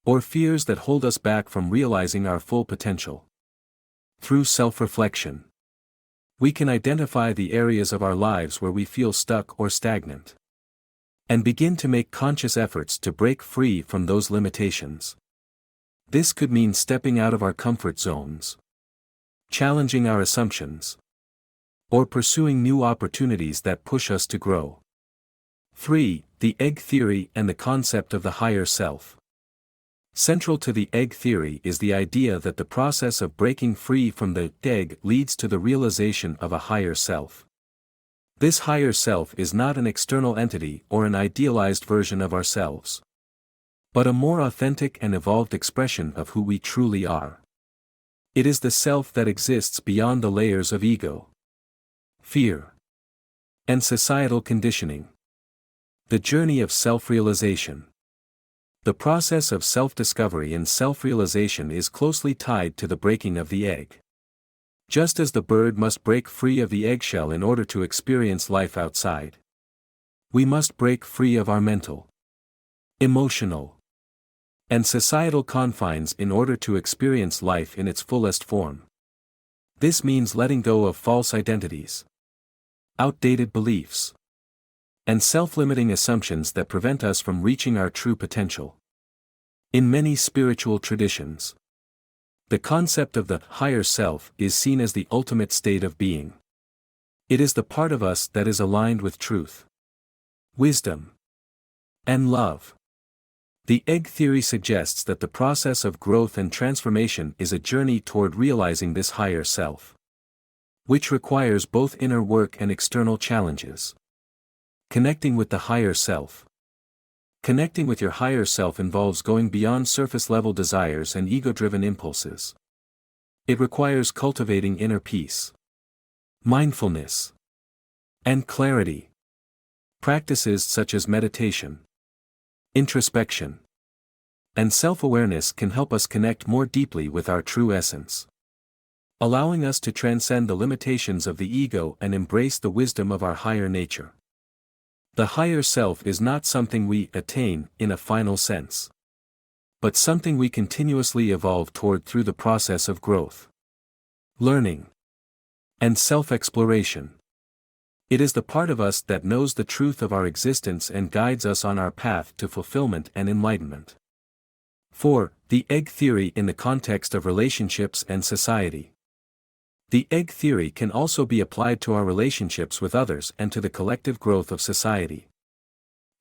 or fears that hold us back from realizing our full potential. Through self-reflection, we can identify the areas of our lives where we feel stuck or stagnant, and begin to make conscious efforts to break free from those limitations. This could mean stepping out of our comfort zones, challenging our assumptions, or pursuing new opportunities that push us to grow. 3. The egg theory and the concept of the higher self. Central to the egg theory is the idea that the process of breaking free from the egg leads to the realization of a higher self. This higher self is not an external entity or an idealized version of ourselves, but a more authentic and evolved expression of who we truly are. It is the self that exists beyond the layers of ego, fear, and societal conditioning. The journey of self-realization. The process of self-discovery and self-realization is closely tied to the breaking of the egg. Just as the bird must break free of the eggshell in order to experience life outside, we must break free of our mental, emotional, and societal confines in order to experience life in its fullest form. This means letting go of false identities, outdated beliefs, and self-limiting assumptions that prevent us from reaching our true potential. In many spiritual traditions, the concept of the higher self is seen as the ultimate state of being. It is the part of us that is aligned with truth, wisdom, and love. The egg theory suggests that the process of growth and transformation is a journey toward realizing this higher self, which requires both inner work and external challenges. Connecting with the higher self. Connecting with your higher self involves going beyond surface-level desires and ego-driven impulses. It requires cultivating inner peace, mindfulness, and clarity. Practices such as meditation, introspection, and self-awareness can help us connect more deeply with our true essence, allowing us to transcend the limitations of the ego and embrace the wisdom of our higher nature. The higher self is not something we attain in a final sense, but something we continuously evolve toward through the process of growth, learning, and self-exploration. It is the part of us that knows the truth of our existence and guides us on our path to fulfillment and enlightenment. 4. The egg theory in the context of relationships and society. The egg theory can also be applied to our relationships with others and to the collective growth of society.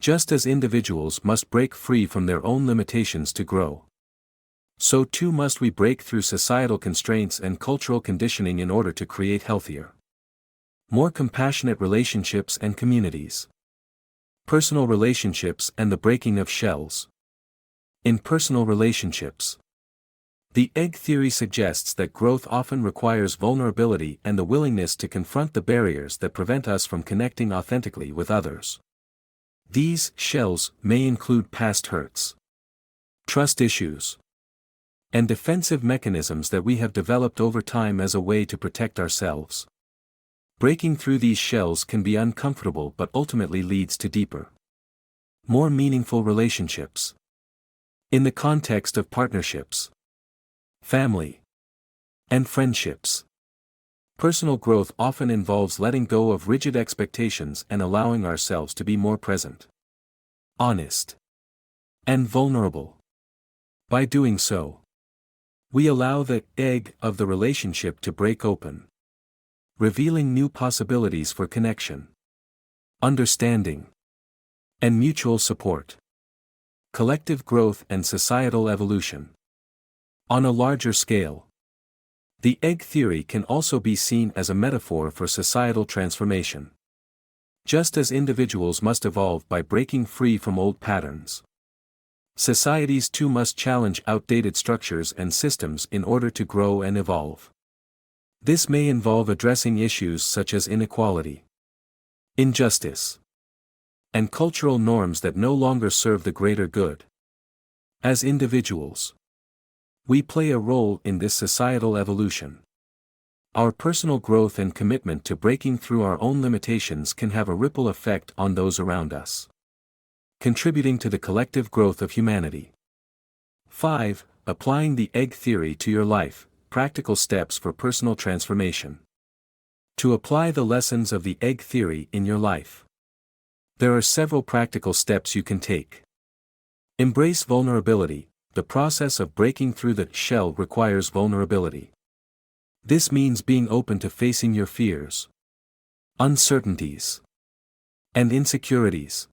Just as individuals must break free from their own limitations to grow, so too must we break through societal constraints and cultural conditioning in order to create healthier, more compassionate relationships and communities. Personal relationships and the breaking of shells. In personal relationships, the egg theory suggests that growth often requires vulnerability and the willingness to confront the barriers that prevent us from connecting authentically with others. These shells may include past hurts, trust issues, and defensive mechanisms that we have developed over time as a way to protect ourselves. Breaking through these shells can be uncomfortable but ultimately leads to deeper, more meaningful relationships. In the context of partnerships, family, and friendships, personal growth often involves letting go of rigid expectations and allowing ourselves to be more present, honest, and vulnerable. By doing so, we allow the egg of the relationship to break open, revealing new possibilities for connection, understanding, and mutual support. Collective growth and societal evolution. On a larger scale, the egg theory can also be seen as a metaphor for societal transformation. Just as individuals must evolve by breaking free from old patterns, societies too must challenge outdated structures and systems in order to grow and evolve. This may involve addressing issues such as inequality, injustice, and cultural norms that no longer serve the greater good. As individuals, we play a role in this societal evolution. Our personal growth and commitment to breaking through our own limitations can have a ripple effect on those around us, contributing to the collective growth of humanity. 5. Applying the egg theory to your life. Practical steps for personal transformation. To apply the lessons of the egg theory in your life, there are several practical steps you can take. Embrace vulnerability. The process of breaking through the shell requires vulnerability. This means being open to facing your fears, uncertainties, and insecurities,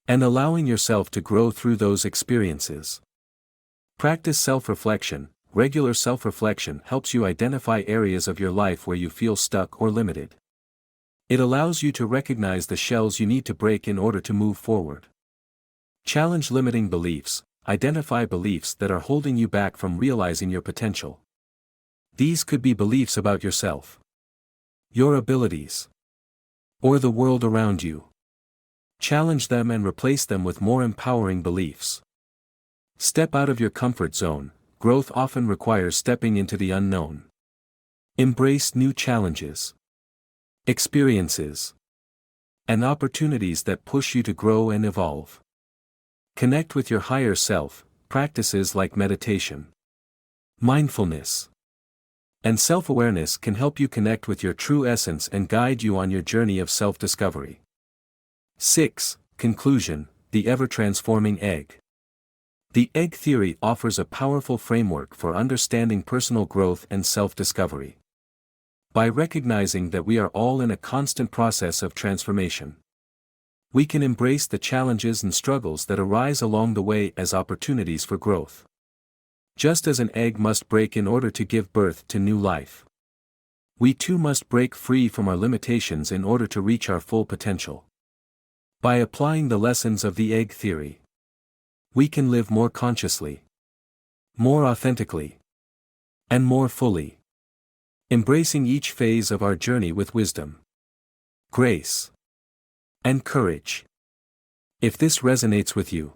and allowing yourself to grow through those experiences. Practice self-reflection. Regular self-reflection helps you identify areas of your life where you feel stuck or limited. It allows you to recognize the shells you need to break in order to move forward. Challenge limiting beliefs. Identify beliefs that are holding you back from realizing your potential. These could be beliefs about yourself, your abilities, or the world around you. Challenge them and replace them with more empowering beliefs. Step out of your comfort zone. Growth often requires stepping into the unknown. Embrace new challenges, experiences, and opportunities that push you to grow and evolve. Connect with your higher self. Practices like meditation, mindfulness, and self-awareness can help you connect with your true essence and guide you on your journey of self-discovery. 6. Conclusion. The ever-transforming egg. The egg theory offers a powerful framework for understanding personal growth and self-discovery. By recognizing that we are all in a constant process of transformation, We can embrace the challenges and struggles that arise along the way as opportunities for growth. Just as an egg must break in order to give birth to new life, we too must break free from our limitations in order to reach our full potential. By applying the lessons of the egg theory, we can live more consciously, more authentically, and more fully, embracing each phase of our journey with wisdom, grace, and courage. If this resonates with you,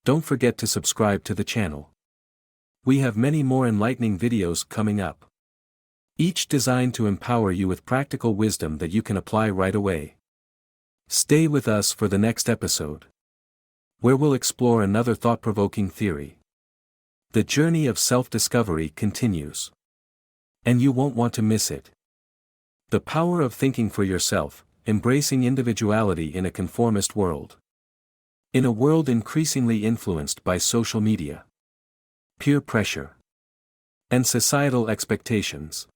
don't forget to subscribe to the channel. We have many more enlightening videos coming up, each designed to empower you with practical wisdom that you can apply right away. Stay with us for the next episode, where we'll explore another thought-provoking theory. The journey of self-discovery continues, and you won't want to miss it. The power of thinking for yourself, embracing individuality in a conformist world. In a world increasingly influenced by social media, peer pressure, and societal expectations,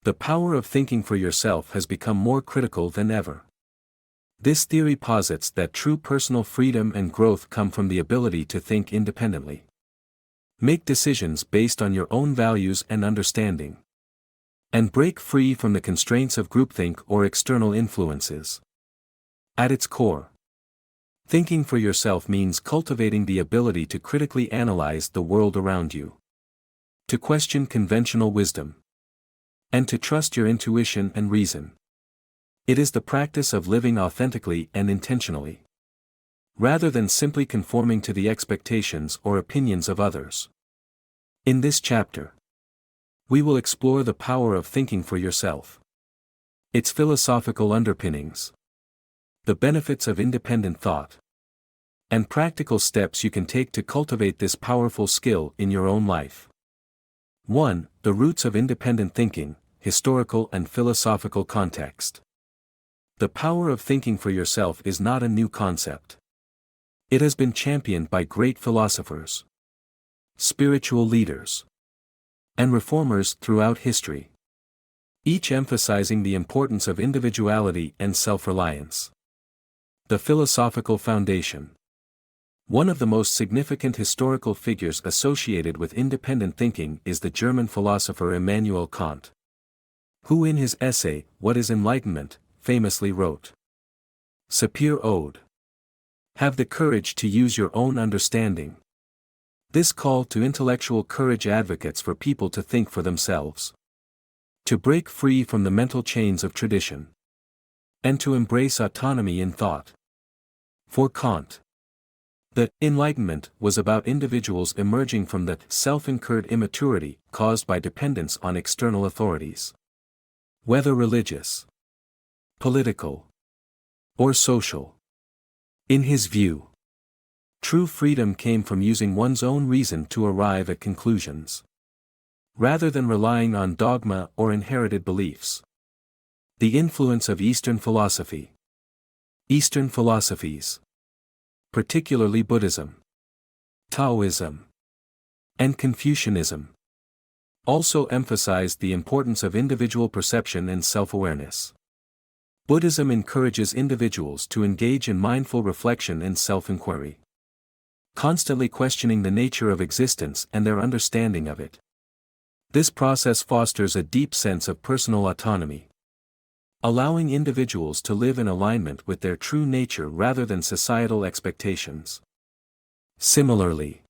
the power of thinking for yourself has become more critical than ever. This theory posits that true personal freedom and growth come from the ability to think independently, make decisions based on your own values and understanding, and break free from the constraints of groupthink or external influences. At its core, thinking for yourself means cultivating the ability to critically analyze the world around you, to question conventional wisdom, and to trust your intuition and reason. It is the practice of living authentically and intentionally, rather than simply conforming to the expectations or opinions of others. In this chapter, we will explore the power of thinking for yourself, its philosophical underpinnings, the benefits of independent thought, and practical steps you can take to cultivate this powerful skill in your own life. 1. The roots of independent thinking, historical and philosophical context. The power of thinking for yourself is not a new concept. It has been championed by great philosophers, spiritual leaders, and reformers throughout history, each emphasizing the importance of individuality and self-reliance. The philosophical foundation. One of the most significant historical figures associated with independent thinking is the German philosopher Immanuel Kant, who in his essay, What is Enlightenment?, famously wrote, Sapere aude. Have the courage to use your own understanding. This call to intellectual courage advocates for people to think for themselves, to break free from the mental chains of tradition, and to embrace autonomy in thought. For Kant, the Enlightenment was about individuals emerging from the self-incurred immaturity caused by dependence on external authorities, whether religious, political, or social. In his view, true freedom came from using one's own reason to arrive at conclusions, rather than relying on dogma or inherited beliefs. The influence of Eastern philosophy. Eastern philosophies, particularly Buddhism, Taoism, and Confucianism, also emphasized the importance of individual perception and self-awareness. Buddhism encourages individuals to engage in mindful reflection and self-inquiry, constantly questioning the nature of existence and their understanding of it. This process fosters a deep sense of personal autonomy, allowing individuals to live in alignment with their true nature rather than societal expectations. Similarly,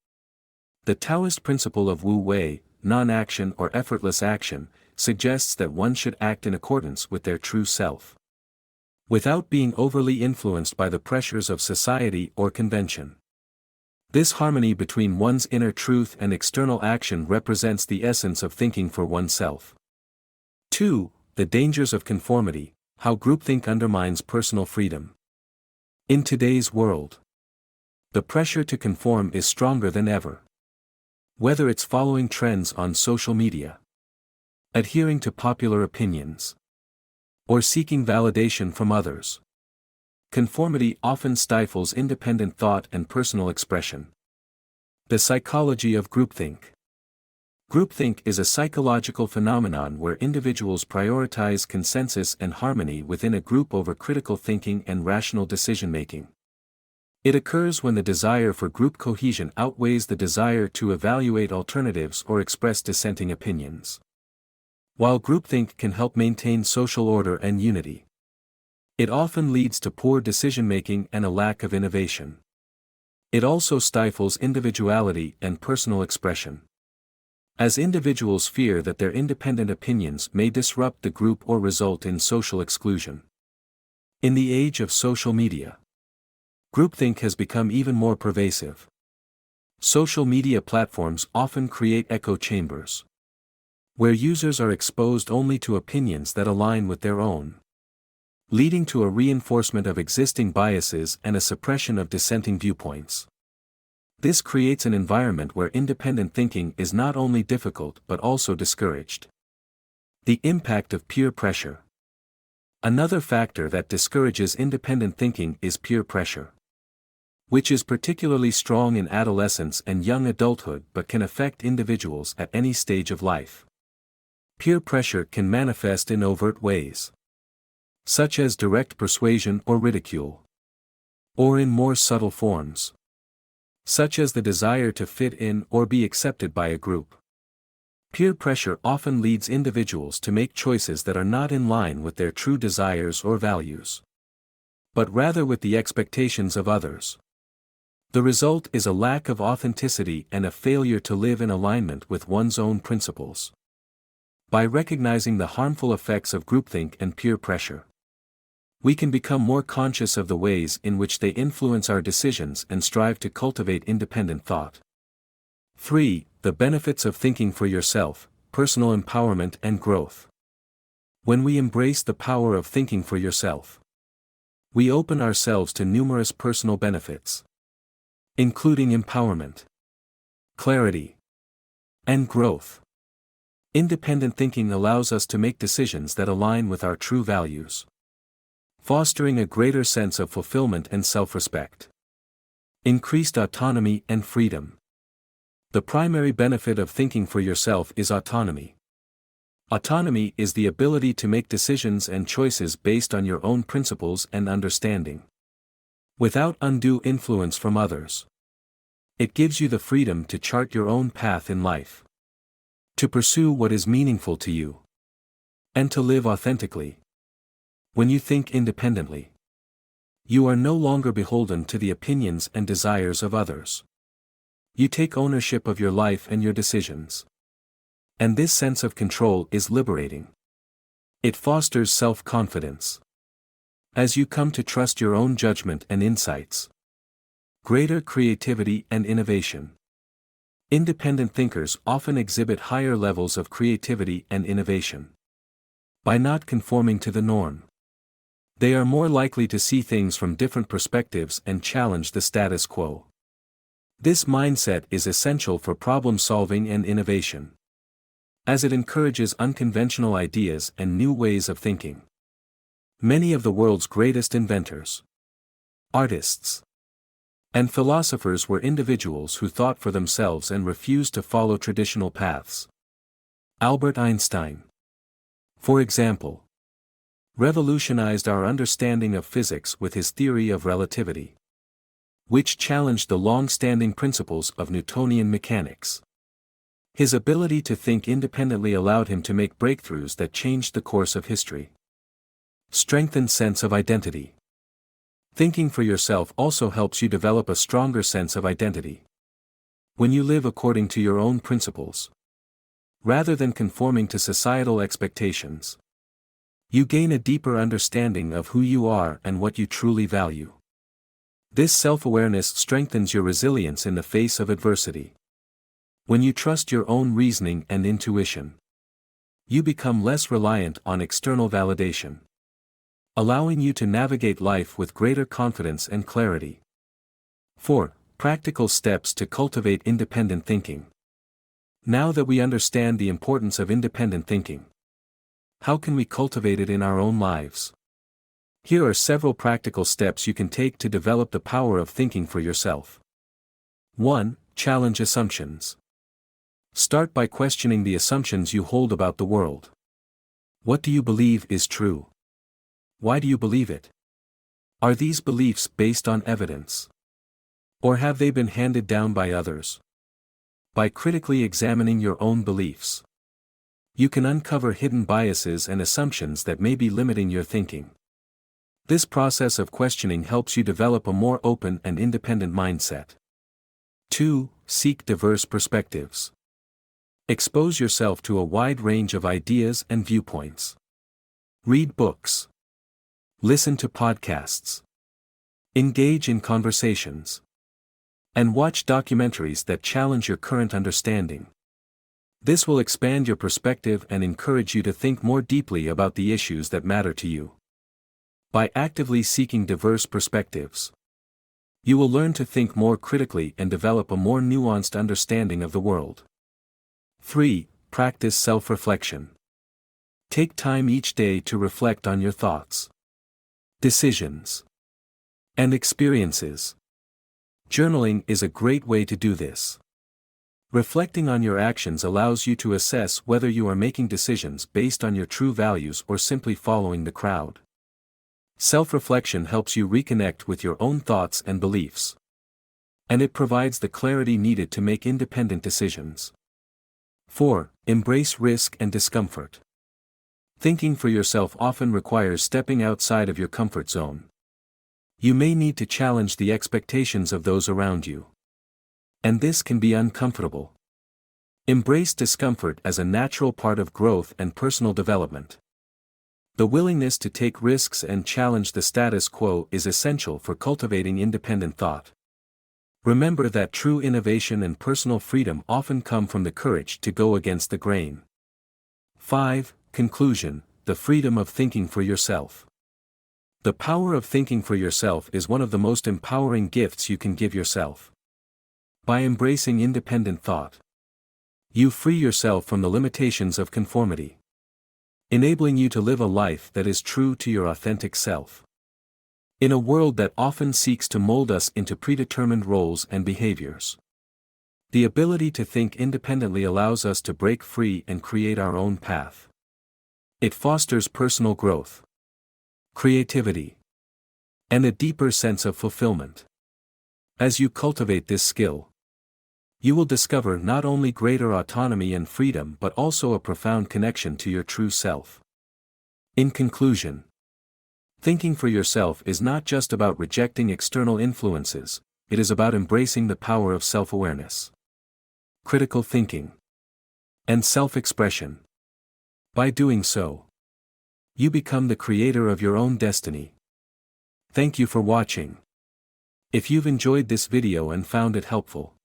the Taoist principle of Wu Wei, non-action or effortless action, suggests that one should act in accordance with their true self, without being overly influenced by the pressures of society or convention. This harmony between one's inner truth and external action represents the essence of thinking for oneself. 2. The dangers of conformity, how groupthink undermines personal freedom. In today's world, the pressure to conform is stronger than ever. Whether it's following trends on social media, adhering to popular opinions, or seeking validation from others, conformity often stifles independent thought and personal expression. The psychology of groupthink. Groupthink is a psychological phenomenon where individuals prioritize consensus and harmony within a group over critical thinking and rational decision-making. It occurs when the desire for group cohesion outweighs the desire to evaluate alternatives or express dissenting opinions. While groupthink can help maintain social order and unity, it often leads to poor decision-making and a lack of innovation. It also stifles individuality and personal expression, as individuals fear that their independent opinions may disrupt the group or result in social exclusion. In the age of social media, groupthink has become even more pervasive. Social media platforms often create echo chambers, where users are exposed only to opinions that align with their own, leading to a reinforcement of existing biases and a suppression of dissenting viewpoints. This creates an environment where independent thinking is not only difficult but also discouraged. The impact of peer pressure. Another factor that discourages independent thinking is peer pressure, which is particularly strong in adolescence and young adulthood but can affect individuals at any stage of life. Peer pressure can manifest in overt ways, such as direct persuasion or ridicule, or in more subtle forms, such as the desire to fit in or be accepted by a group. Peer pressure often leads individuals to make choices that are not in line with their true desires or values, but rather with the expectations of others. The result is a lack of authenticity and a failure to live in alignment with one's own principles. By recognizing the harmful effects of groupthink and peer pressure, we can become more conscious of the ways in which they influence our decisions and strive to cultivate independent thought. 3. The benefits of thinking for yourself, personal empowerment and growth. When we embrace the power of thinking for yourself, we open ourselves to numerous personal benefits, including empowerment, clarity, and growth. Independent thinking allows us to make decisions that align with our true values, fostering a greater sense of fulfillment and self-respect. Increased autonomy and freedom. The primary benefit of thinking for yourself is autonomy. Autonomy is the ability to make decisions and choices based on your own principles and understanding, without undue influence from others. It gives you the freedom to chart your own path in life, to pursue what is meaningful to you, and to live authentically. When you think independently, you are no longer beholden to the opinions and desires of others. You take ownership of your life and your decisions. And this sense of control is liberating. It fosters self-confidence, as you come to trust your own judgment and insights. Greater creativity and innovation. Independent thinkers often exhibit higher levels of creativity and innovation. By not conforming to the norm, they are more likely to see things from different perspectives and challenge the status quo. This mindset is essential for problem-solving and innovation, as it encourages unconventional ideas and new ways of thinking. Many of the world's greatest inventors, artists, and philosophers were individuals who thought for themselves and refused to follow traditional paths. Albert Einstein, for example, revolutionized our understanding of physics with his theory of relativity, which challenged the long-standing principles of Newtonian mechanics. His ability to think independently allowed him to make breakthroughs that changed the course of history. Strengthened sense of identity. Thinking for yourself also helps you develop a stronger sense of identity. When you live according to your own principles, rather than conforming to societal expectations, you gain a deeper understanding of who you are and what you truly value. This self-awareness strengthens your resilience in the face of adversity. When you trust your own reasoning and intuition, you become less reliant on external validation, allowing you to navigate life with greater confidence and clarity. 4. Practical steps to cultivate independent thinking. Now that we understand the importance of independent thinking, how can we cultivate it in our own lives? Here are several practical steps you can take to develop the power of thinking for yourself. 1. Challenge assumptions. Start by questioning the assumptions you hold about the world. What do you believe is true? Why do you believe it? Are these beliefs based on evidence? Or have they been handed down by others? By critically examining your own beliefs, you can uncover hidden biases and assumptions that may be limiting your thinking. This process of questioning helps you develop a more open and independent mindset. 2. Seek diverse perspectives. Expose yourself to a wide range of ideas and viewpoints. Read books. Listen to podcasts. Engage in conversations. And watch documentaries that challenge your current understanding. This will expand your perspective and encourage you to think more deeply about the issues that matter to you. By actively seeking diverse perspectives, you will learn to think more critically and develop a more nuanced understanding of the world. 3. Practice self-reflection. Take time each day to reflect on your thoughts, decisions, and experiences. Journaling is a great way to do this. Reflecting on your actions allows you to assess whether you are making decisions based on your true values or simply following the crowd. Self-reflection helps you reconnect with your own thoughts and beliefs, and it provides the clarity needed to make independent decisions. 4. Embrace risk and discomfort. Thinking for yourself often requires stepping outside of your comfort zone. You may need to challenge the expectations of those around you, and this can be uncomfortable. Embrace discomfort as a natural part of growth and personal development. The willingness to take risks and challenge the status quo is essential for cultivating independent thought. Remember that true innovation and personal freedom often come from the courage to go against the grain. 5. Conclusion: the freedom of thinking for yourself. The power of thinking for yourself is one of the most empowering gifts you can give yourself. By embracing independent thought, you free yourself from the limitations of conformity, enabling you to live a life that is true to your authentic self. In a world that often seeks to mold us into predetermined roles and behaviors, the ability to think independently allows us to break free and create our own path. It fosters personal growth, creativity, and a deeper sense of fulfillment. As you cultivate this skill, you will discover not only greater autonomy and freedom but also a profound connection to your true self. In conclusion, thinking for yourself is not just about rejecting external influences, it is about embracing the power of self-awareness, critical thinking, and self-expression. By doing so, you become the creator of your own destiny. Thank you for watching. If you've enjoyed this video and found it helpful,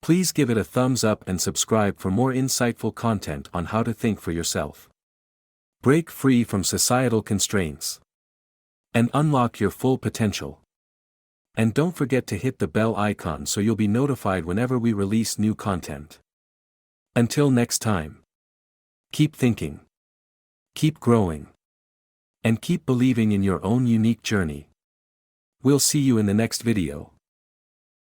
please give it a thumbs up and subscribe for more insightful content on how to think for yourself. Break free from societal constraints and unlock your full potential. And don't forget to hit the bell icon so you'll be notified whenever we release new content. Until next time, keep thinking, keep growing, and keep believing in your own unique journey. We'll see you in the next video.